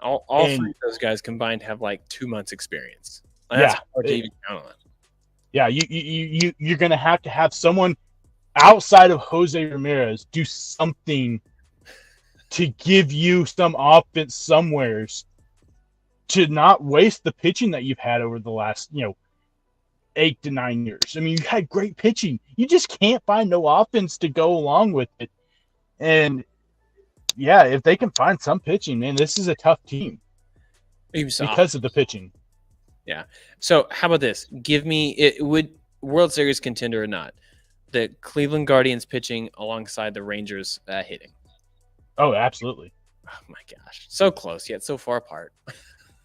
All three of those guys combined have like 2 months experience. That's hard to even count on. Yeah, you're going to have someone outside of Jose Ramirez do something to give you some offense somewheres to not waste the pitching that you've had over the last, 8 to 9 years. I mean, you had great pitching. You just can't find no offense to go along with it. And yeah, if they can find some pitching, man, this is a tough team because of the pitching. Yeah. So how about this? Give me World Series contender or not, the Cleveland Guardians pitching alongside the Rangers hitting. Oh, absolutely. Oh my gosh. So close yet so far apart.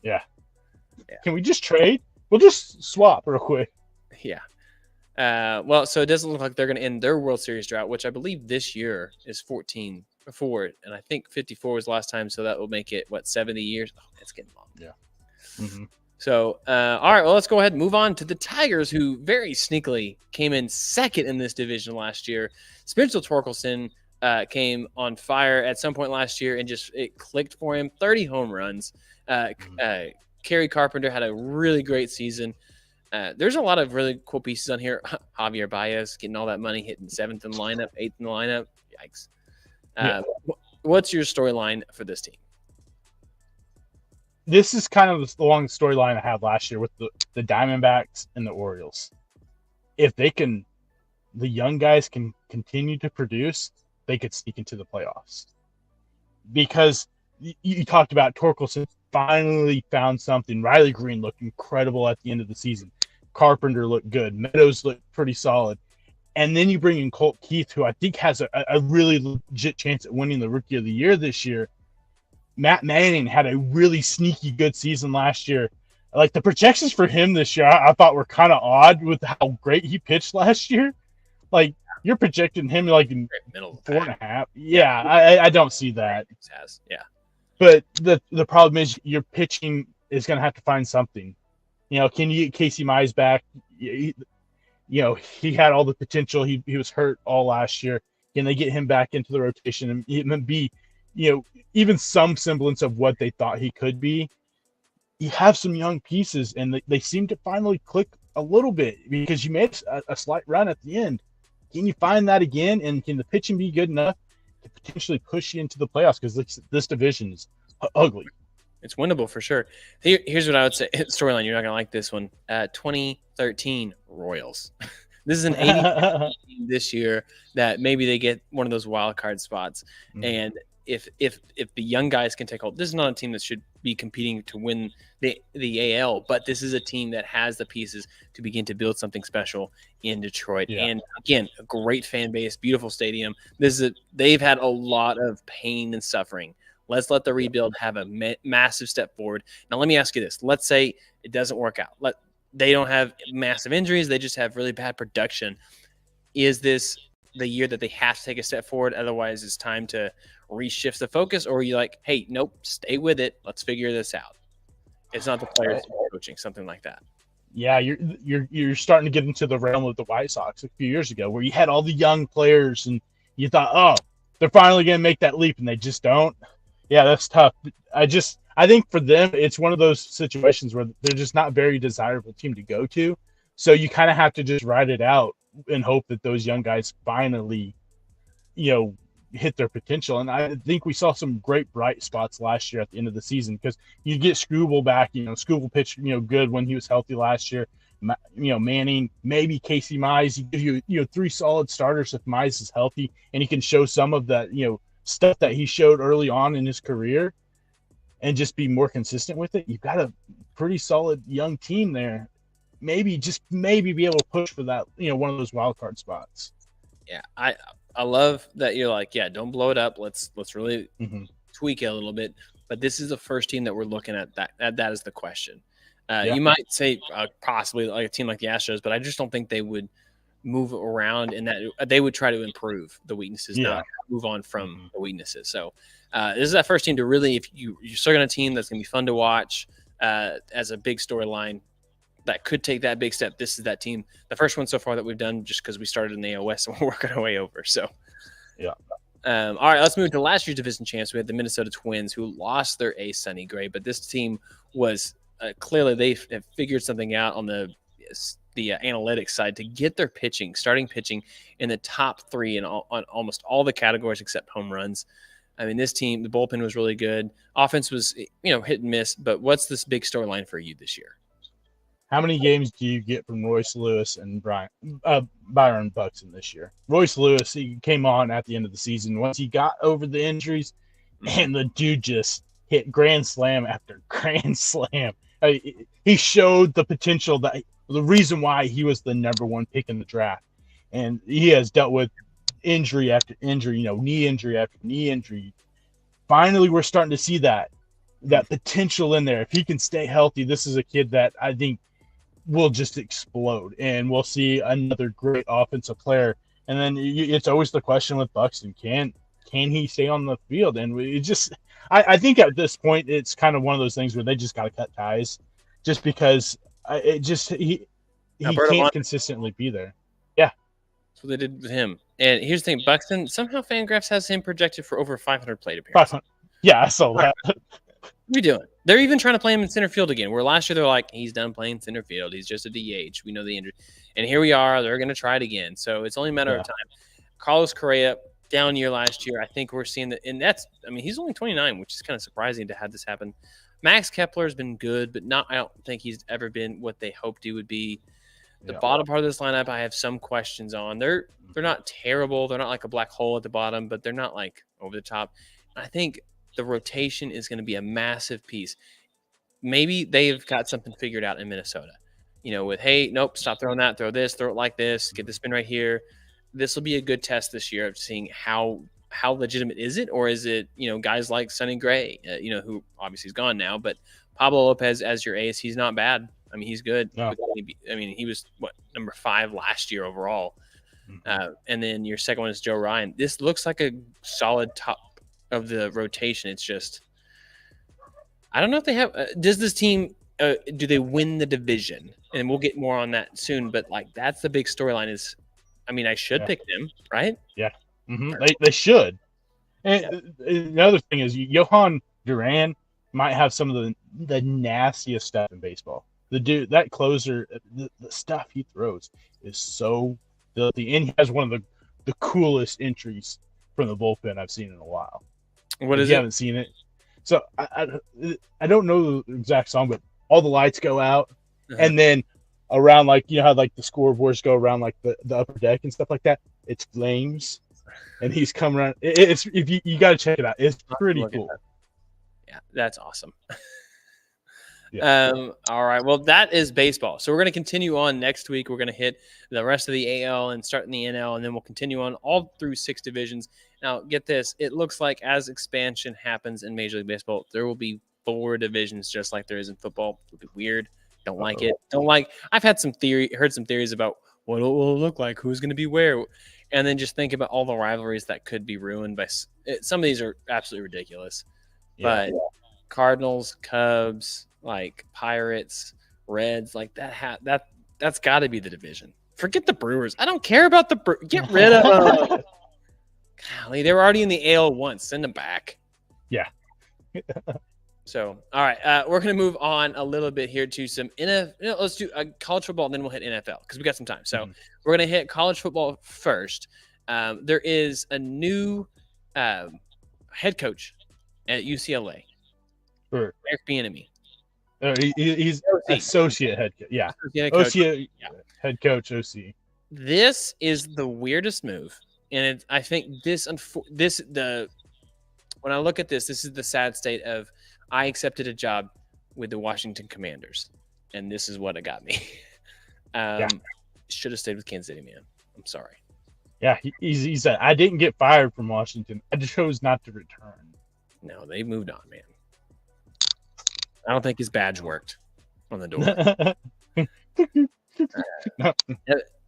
Yeah. Can we just trade? We'll just swap real quick. Yeah. Well, so it doesn't look like they're going to end their World Series drought, which I believe this year is 14 forward, and I think 54 was last time, so that will make it 70 years. Oh, that's getting long. Yeah. Mm-hmm. So, all right, well, let's go ahead and move on to the Tigers, who very sneakily came in second in this division last year. Spencer Torkelson came on fire at some point last year, and just it clicked for him. 30 home runs. Kerry Carpenter had a really great season. There's a lot of really cool pieces on here. Javier Baez getting all that money, hitting 7th in the lineup, 8th in the lineup. Yikes. What's your storyline for this team? This is kind of the long storyline I had last year with the Diamondbacks and the Orioles. If the young guys can continue to produce, they could sneak into the playoffs. Because you talked about Torkelson finally found something. Riley Green looked incredible at the end of the season. Carpenter looked good. Meadows looked pretty solid. And then you bring in Colt Keith, who I think has a really legit chance at winning the Rookie of the Year this year. Matt Manning had a really sneaky good season last year. Like the projections for him this year, I thought were kind of odd with how great he pitched last year. Like you're projecting him like in middle 4.5. Yeah, I don't see that. Yeah. But the problem is your pitching is going to have to find something. Can you get Casey Mize back? He had all the potential. He was hurt all last year. Can they get him back into the rotation and be, even some semblance of what they thought he could be? You have some young pieces, and they seem to finally click a little bit because you made a slight run at the end. Can you find that again? And can the pitching be good enough to potentially push you into the playoffs? Because this division is ugly. It's winnable for sure. Here's what I would say. Storyline, you're not going to like this one. 2013 Royals. This is an 80 team this year that maybe they get one of those wild card spots. Mm-hmm. And if the young guys can take hold, this is not a team that should be competing to win the AL, but this is a team that has the pieces to begin to build something special in Detroit. Yeah. And again, a great fan base, beautiful stadium. They've had a lot of pain and suffering. Let's let the rebuild have a massive step forward. Now, let me ask you this. Let's say it doesn't work out. They don't have massive injuries. They just have really bad production. Is this the year that they have to take a step forward? Otherwise, it's time to reshift the focus? Or are you like, hey, nope, stay with it. Let's figure this out. It's not the players coaching, something like that. Yeah, you're starting to get into the realm of the White Sox a few years ago where you had all the young players and you thought, oh, they're finally going to make that leap, and they just don't. Yeah, that's tough. I think for them, it's one of those situations where they're just not a very desirable team to go to. So you kind of have to just ride it out and hope that those young guys finally, hit their potential. And I think we saw some great bright spots last year at the end of the season because you get Scooble back. Scooble pitched, good when he was healthy last year. Manning, maybe Casey Mize. You give you 3 solid starters if Mize is healthy, and he can show some of that, stuff that he showed early on in his career and just be more consistent with it. You've got a pretty solid young team there. Maybe be able to push for that, one of those wild card spots. Yeah. I love that you're like, yeah, don't blow it up. Let's really tweak it a little bit. But this is the first team that we're looking at that is the question. You might say possibly like a team like the Astros, but I just don't think they would move around in that they would try to improve the weaknesses, not move on from the weaknesses. So this is that first team to really, if you're still going to a team that's going to be fun to watch as a big storyline that could take that big step. This is that team, the first one so far that we've done just because we started in the AL West and we're working our way over. So, yeah. All right, let's move to last year's division champs. We had the Minnesota Twins who lost their ace, Sonny Gray, but this team was clearly they have figured something out on the analytics side to get their starting pitching in the top 3 on almost all the categories except home runs. I mean, this team, the bullpen was really good. Offense was, hit and miss, but what's this big storyline for you this year? How many games do you get from Royce Lewis and Byron Buxton this year? Royce Lewis, he came on at the end of the season. Once he got over the injuries, and the dude just hit grand slam after grand slam. He showed the potential, the reason why he was the number 1 pick in the draft. And he has dealt with injury after injury, knee injury after knee injury. Finally, we're starting to see that potential in there. If he can stay healthy, this is a kid that I think will just explode, and we'll see another great offensive player. And then it's always the question with Buxton: can he stay on the field? And I think at this point it's kind of one of those things where they just got to cut ties, just because he can't consistently be there. Yeah, that's what they did with him. And here's the thing: Buxton, somehow Fangraphs has him projected for over 500 plate appearances. Yeah, I saw that. What are you doing? They're even trying to play him in center field again, where last year they're like, he's done playing center field. He's just a DH. We know the injury. And here we are. They're going to try it again. So it's only a matter of time. Carlos Correa, down year last year. I think we're seeing that. And he's only 29, which is kind of surprising to have this happen. Max Kepler has been good, but I don't think he's ever been what they hoped he would be. The bottom part of this lineup, I have some questions on. They're not terrible. They're not like a black hole at the bottom, but they're not like over the top. I think the rotation is going to be a massive piece. maybe they've got something figured out in Minnesota. With, hey, nope, stop throwing that, throw this, throw it like this, get the spin right here. This will be a good test this year of seeing how legitimate is it, or is it, guys like Sonny Gray, who obviously is gone now, but Pablo Lopez as your ace, he's not bad. I mean, he's good. Yeah. He was number 5 last year overall. And then your second one is Joe Ryan. This looks like a solid top of the rotation. It's just, I don't know if they have. Does this team? Do they win the division? And we'll get more on that soon. But that's the big storyline. I should pick them, right? Yeah, they should. And the other thing is, Johan Duran might have some of the nastiest stuff in baseball. The dude, that closer, the stuff he throws is so filthy, and he has one of the coolest entries from the bullpen I've seen in a while. What is it? You haven't seen it, so I don't know the exact song, but all the lights go out, and then around how the scoreboards go around the upper deck and stuff like that. It's flames, and he's coming around. It's if you got to check it out. It's pretty cool. Yeah, that's awesome. Yeah. All right. Well, that is baseball. So we're going to continue on next week. We're going to hit the rest of the AL and start in the NL, and then we'll continue on all through 6 divisions. Now, get this. It looks like as expansion happens in Major League Baseball, there will be 4 divisions just like there is in football. It'll be weird. Don't like it. I've had heard some theories about what it will look like, who's going to be where, and then just think about all the rivalries that could be ruined by some of these are absolutely ridiculous. Yeah. But Cardinals, Cubs, Pirates, Reds, that's got to be the division. Forget the Brewers. I don't care about the get rid of them. Golly, they were already in the AL once. Send them back. Yeah. So, all right, we're going to move on a little bit here to some NFL. Let's do college football, and then we'll hit NFL because we got some time. So we're going to hit college football first. There is a new head coach at UCLA. Sure. Eric Bieniemy. He's associate head coach. Yeah. Associate head coach, OC. This is the weirdest move. And I think when I look at this is the sad state of I accepted a job with the Washington Commanders, and this is what it got me. Should have stayed with Kansas City, man. I'm sorry. Yeah, he said, I didn't get fired from Washington. I chose not to return. No, they moved on, man. I don't think his badge worked on the door.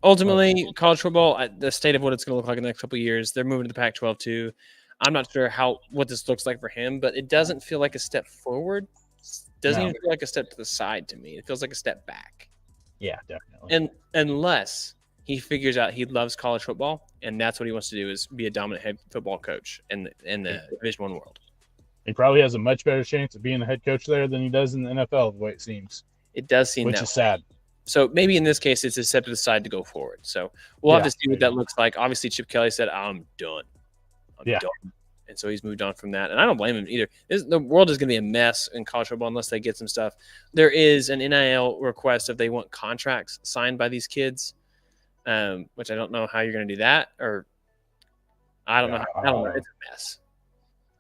Ultimately, college football, the state of what it's going to look like in the next couple of years, they're moving to the Pac-12 too. I'm not sure what this looks like for him, but it doesn't feel like a step forward. It doesn't even feel like a step to the side to me. It feels like a step back. Yeah, definitely. And unless he figures out he loves college football, and that's what he wants to do is be a dominant head football coach in the Division I world. He probably has a much better chance of being the head coach there than he does in the NFL, the way it seems. It does seem which is sad. So maybe in this case, it's a step to the side to go forward. So we'll have to see what that looks like. Obviously, Chip Kelly said, I'm done. I'm done. And so he's moved on from that. And I don't blame him either. The world is going to be a mess in college football unless they get some stuff. There is an NIL request if they want contracts signed by these kids, which I don't know how you're going to do that. Or I don't know. I don't know. It's a mess.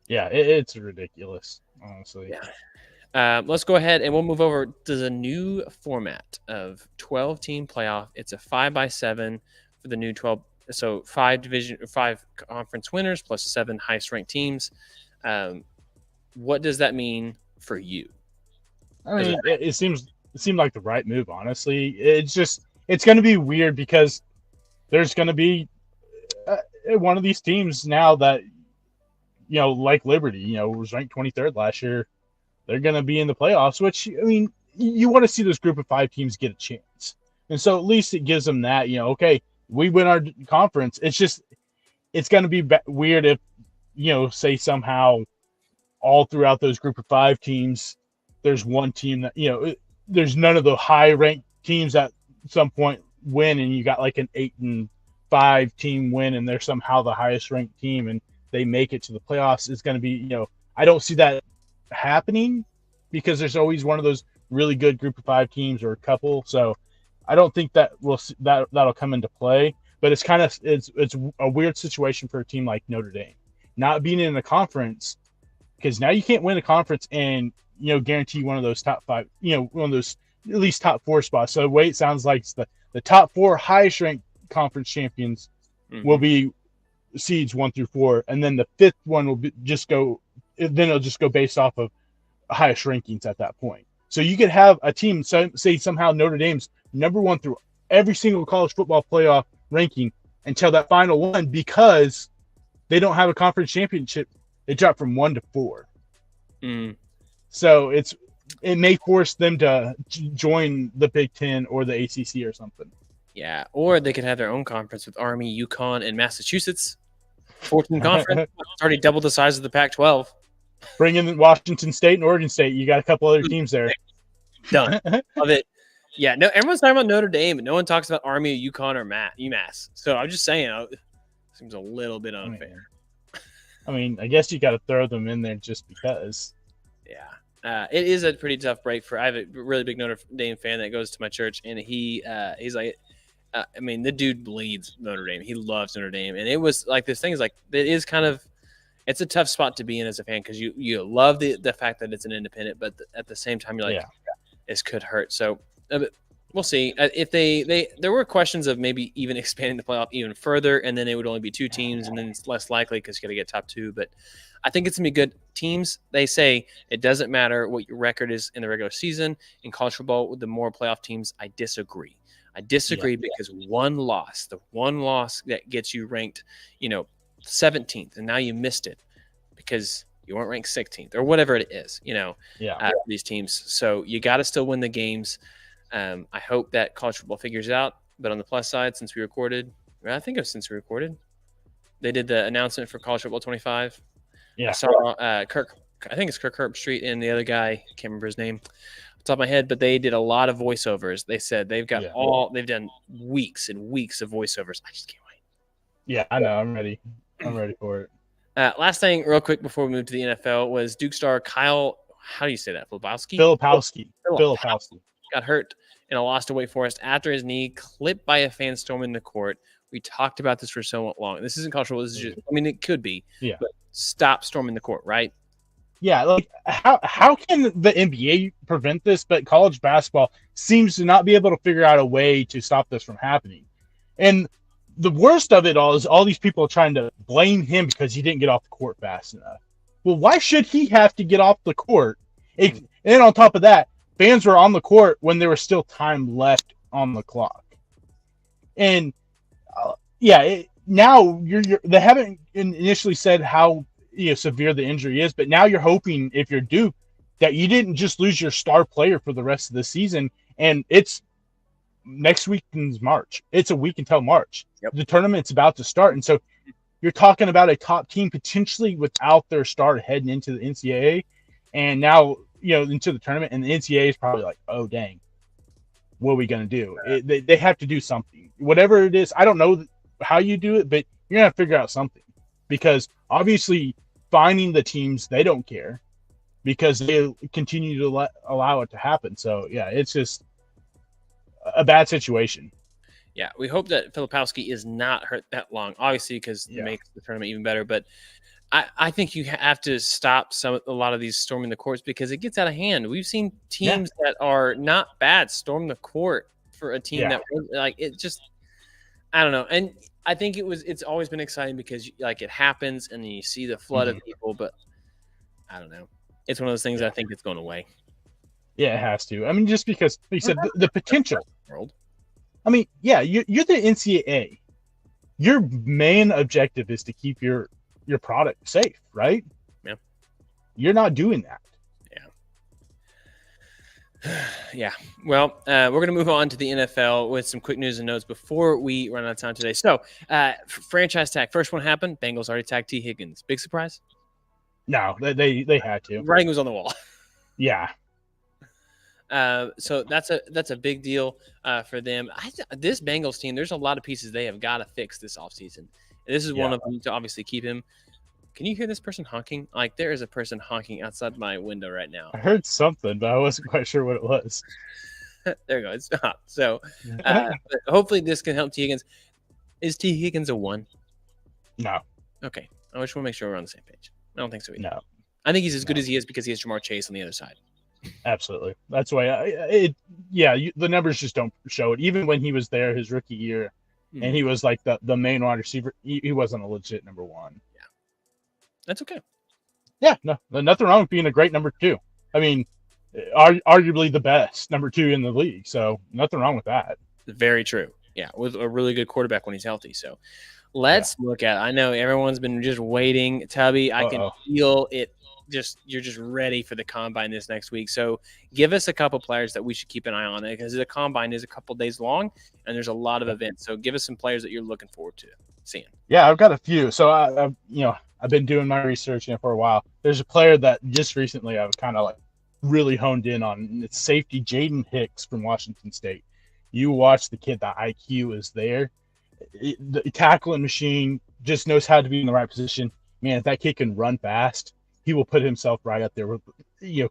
Yeah, it's ridiculous, honestly. Yeah. Let's go ahead and we'll move over to the new format of 12-team playoff. It's a 5x7 for the new 12. So 5 conference winners plus 7 highest ranked teams. What does that mean for you? I mean, it seemed like the right move, honestly. It's going to be weird because there's going to be one of these teams now that, like Liberty, was ranked 23rd last year. They're going to be in the playoffs, which, I mean, you want to see this group of 5 teams get a chance. And so at least it gives them that, okay, we win our conference. It's going to be weird if, say somehow all throughout those group of 5 teams, there's one team that, there's none of the high ranked teams at some point win, and you got like an 8-5 team win, and they're somehow the highest ranked team and they make it to the playoffs. It's going to be, I don't see that happening because there's always one of those really good group of 5 teams or a couple. So I don't think that'll come into play, but it's a weird situation for a team like Notre Dame not being in a conference, because now you can't win a conference and guarantee one of those top 5, one of those at least top 4 spots. So the way it sounds like it's the top 4 highest ranked conference champions will be seeds 1 through 4, and then the 5th one will it'll just go based off of highest rankings at that point. So you could have a team, say somehow Notre Dame's number 1 through every single college football playoff ranking until that final one, because they don't have a conference championship. They drop from 1 to 4. So it may force them to join the Big Ten or the ACC or something. Yeah, or they could have their own conference with Army, UConn, and Massachusetts. 14 conference. It's already double the size of the Pac-12. Bring in Washington State and Oregon State. You got a couple other teams there. Done. Love it. Yeah, no, everyone's talking about Notre Dame, but no one talks about Army, UConn, or UMass. So I'm just saying, it seems a little bit unfair. I mean, I guess you got to throw them in there just because. Yeah. It is a pretty tough break I have a really big Notre Dame fan that goes to my church, and he's like, the dude bleeds Notre Dame. He loves Notre Dame. And it was like, this thing is like, it is kind of, it's a tough spot to be in as a fan, because you love the fact that it's an independent, but at the same time, you're like, this could hurt. So we'll see. If there were questions of maybe even expanding the playoff even further, and then it would only be 2 teams, and then it's less likely because you got to get top 2. But I think it's going to be good teams. They say it doesn't matter what your record is in the regular season. In college football, with the more playoff teams, I disagree. Because the one loss that gets you ranked, 17th, and now you missed it because you weren't ranked 16th or whatever it is, these teams. So you got to still win the games. I hope that college football figures it out. But on the plus side, since we recorded, they did the announcement for college football 25. Yeah. I saw Kirk Herbstreit and the other guy, can't remember his name off the top of my head, but they did a lot of voiceovers. They said they've done weeks and weeks of voiceovers. I just can't wait. Yeah, I know. I'm ready for it. Last thing, real quick, before we move to the NFL, was Duke star Kyle. How do you say that? Filipowski got hurt in a loss to Wake Forest after his knee clipped by a fan storming the court. We talked about this for so long. This isn't cultural. This is just, it could be. Yeah. But stop storming the court, right? Yeah, like how can the NBA prevent this, but college basketball seems to not be able to figure out a way to stop this from happening? And the worst of it all is all these people are trying to blame him because he didn't get off the court fast enough. Well, why should he have to get off the court? And on top of that, fans were on the court when there was still time left on the clock. And now they haven't initially said how severe the injury is, but now you're hoping, if you're Duke, that you didn't just lose your star player for the rest of the season. And it's next week in March. It's a week until March. Yep. The tournament's about to start, and so you're talking about a top team potentially without their star heading into the NCAA, and now into the tournament, and the NCAA is probably like, oh dang, what are we gonna do? They have to do something, whatever it is. I don't know how you do it, but you're gonna have to figure out something, because obviously finding the teams, they don't care because they continue to allow it to happen. So yeah, it's just a bad situation. Yeah, we hope that Filipowski is not hurt that long, obviously, because it makes the tournament even better. But I think you have to stop a lot of these storming the courts, because it gets out of hand. We've seen teams that are not bad storm the court for a team that it just, I don't know. And I think it's always been exciting because it happens and then you see the flood of people, but I don't know. It's one of those things I think it's going away. Yeah, it has to. I mean, just because, like you said, the potential. I mean, yeah, you're the NCAA. Your main objective is to keep your product safe, right? Yeah. You're not doing that. Yeah. Well, we're going to move on to the NFL with some quick news and notes before we run out of time today. So, franchise tag. First one happened. Bengals already tagged Tee Higgins. Big surprise? No, they had to. Writing was on the wall. Yeah. So that's a big deal for them. This Bengals team, there's a lot of pieces they have got to fix this offseason. And this is one of them to obviously keep him. Can you hear this person honking? Like, there is a person honking outside my window right now. I heard something, but I wasn't quite sure what it was. There you go. It stopped. So hopefully this can help Tee Higgins. Is Tee Higgins a 1? No. Okay. I just want to make sure we're on the same page. I don't think so either. No. I think he's as good as he is because he has Jamar Chase on the other side. Absolutely. That's why the numbers just don't show it. Even when he was there his rookie year and he was like the main wide receiver, he wasn't a legit number one. Yeah. That's okay. Yeah, no, nothing wrong with being a great number two. I mean, arguably the best number two in the league. So nothing wrong with that. Very true. Yeah, with a really good quarterback when he's healthy. So let's look at it. I know everyone's been just waiting. Tubby, I can feel it. You're just ready for the combine this next week. So give us a couple players that we should keep an eye on, because the combine is a couple days long and there's a lot of events. So give us some players that you're looking forward to seeing. Yeah, I've got a few. So I've been doing my research for a while. There's a player that just recently I've kind of like really honed in on. It's safety Jaden Hicks from Washington State. You watch the kid, the IQ is there. The tackling machine, just knows how to be in the right position. Man, if that kid can run fast, he will put himself right up there with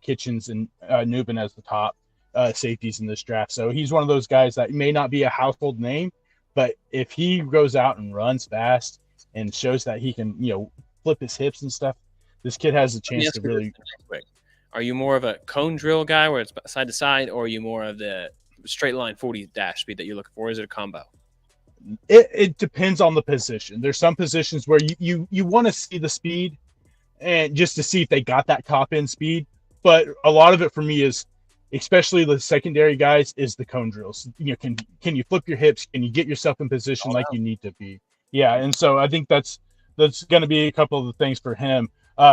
Kitchens and Newman as the top safeties in this draft. So he's one of those guys that may not be a household name, but if he goes out and runs fast and shows that he can flip his hips and stuff, this kid has a chance to really. Are you more of a cone drill guy where it's side to side, or are you more of the straight line 40 dash speed that you're looking for? Is it a combo? It depends on the position. There's some positions where you want to see the speed and just to see if they got that top end speed. But a lot of it for me is, especially the secondary guys, is the cone drills. Can you flip your hips? Can you get yourself in position like you need to be? Yeah, and so I think that's going to be a couple of the things for him.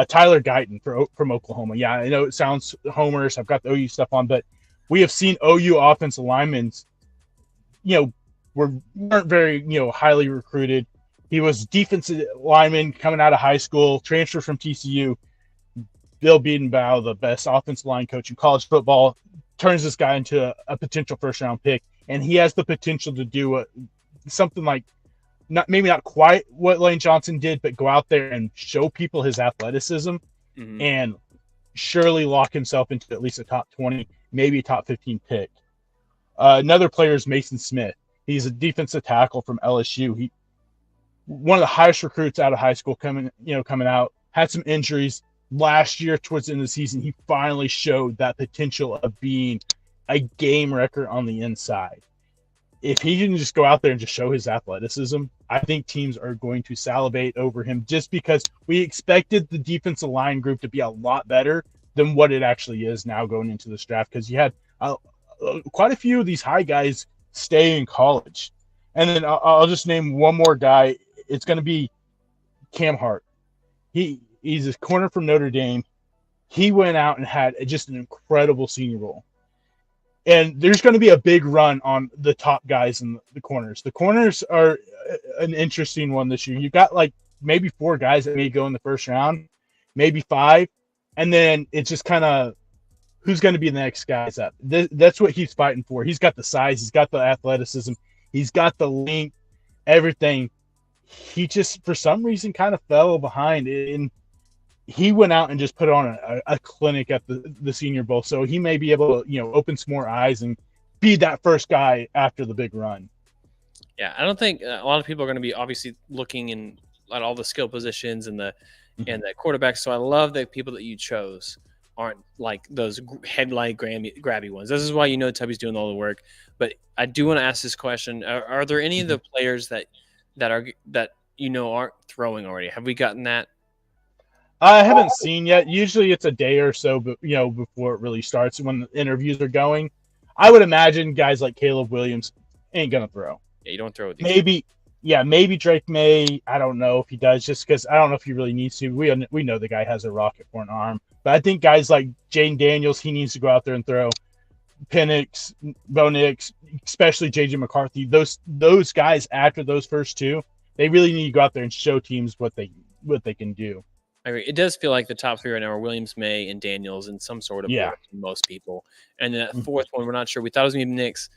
Tyler Guyton from Oklahoma. Yeah, I know it sounds homerish. I've got the OU stuff on, but we have seen OU offensive linemen, weren't very highly recruited. He was defensive lineman coming out of high school, transfer from TCU. Bill Biedenbaugh, the best offensive line coach in college football, turns this guy into a potential first-round pick, and he has the potential to do something like maybe not quite what Lane Johnson did, but go out there and show people his athleticism and surely lock himself into at least a top 20, maybe a top 15 pick. Another player is Mason Smith. He's a defensive tackle from LSU. He one of the highest recruits out of high school coming out, had some injuries. Last year, towards the end of the season, he finally showed that potential of being a game wrecker on the inside. If he can just go out there and just show his athleticism, I think teams are going to salivate over him, just because we expected the defensive line group to be a lot better than what it actually is now going into this draft, because you had quite a few of these high guys stay in college. And then I'll just name one more guy. It's going to be Cam Hart. He's a corner from Notre Dame. He went out and had just an incredible senior bowl. And there's going to be a big run on the top guys in the corners. The corners are an interesting one this year. You've got like maybe 4 guys that may go in the first round, maybe 5. And then it's just kind of who's going to be the next guys up. That's what he's fighting for. He's got the size. He's got the athleticism. He's got the length, everything. He just, for some reason, kind of fell behind. And he went out and just put on a clinic at the Senior Bowl. So he may be able to, open some more eyes and be that first guy after the big run. Yeah, I don't think a lot of people are going to be obviously looking at all the skill positions and the quarterbacks. So I love the people that you chose aren't like those headline grabby ones. This is why Tubby's doing all the work. But I do want to ask this question: Are there any of the players that aren't throwing already? Have we gotten that? I haven't seen yet. Usually it's a day or so, but before it really starts, when the interviews are going. I would imagine guys like Caleb Williams ain't gonna throw. Yeah, you don't throw with these. Maybe Drake May. I don't know if he does, just because I don't know if he really needs to. We know the guy has a rocket for an arm, but I think guys like Jaden Daniels, he needs to go out there and throw. Penix, Bo Nix, especially JJ McCarthy. Those guys after those first 2, they really need to go out there and show teams what they can do. I agree. It does feel like the top 3 right now are Williams, May, and Daniels in some sort of order to most people. And then that fourth one, we're not sure. We thought it was going to be Nix.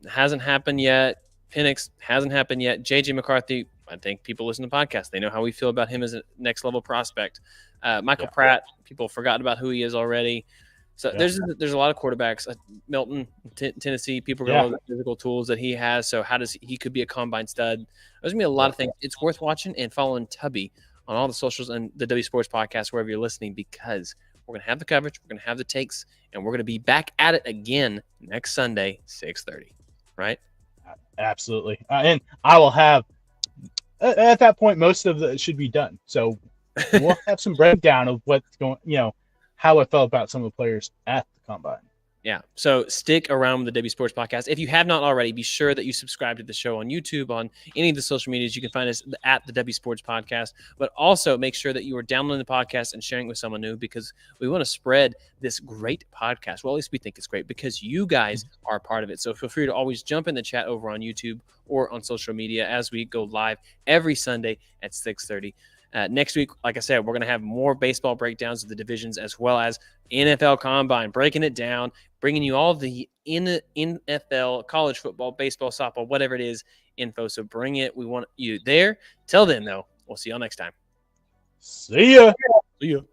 Hasn't happened yet. Penix hasn't happened yet. JJ McCarthy, I think people listen to podcasts. They know how we feel about him as a next-level prospect. Michael Pratt, people forgot about who he is already. So there's a lot of quarterbacks. Milton, Tennessee, people are going to love the physical tools that he has. So he could be a combine stud. There's going to be a lot of things. It's worth watching and following Tubby on all the socials and the W Sports Podcast, wherever you're listening, because We're going to have the coverage. We're going to have the takes, and we're going to be back at it again next Sunday, 6:30. Right? Absolutely. And I will have, at that point, most of it should be done. So we'll have some breakdown of what's going, how I felt about some of the players at the combine. Yeah. So stick around with the W Sports Podcast. If you have not already, be sure that you subscribe to the show on YouTube, on any of the social medias. You can find us at the W Sports Podcast. But also make sure that you are downloading the podcast and sharing it with someone new, because we want to spread this great podcast. Well, at least we think it's great because you guys are a part of it. So feel free to always jump in the chat over on YouTube or on social media as we go live every Sunday at 6:30. Next week, like I said, we're going to have more baseball breakdowns of the divisions as well as NFL Combine, breaking it down, bringing you all the NFL, college football, baseball, softball, whatever it is, info. So bring it. We want you there. Till then, though, we'll see y'all next time. See ya. See ya.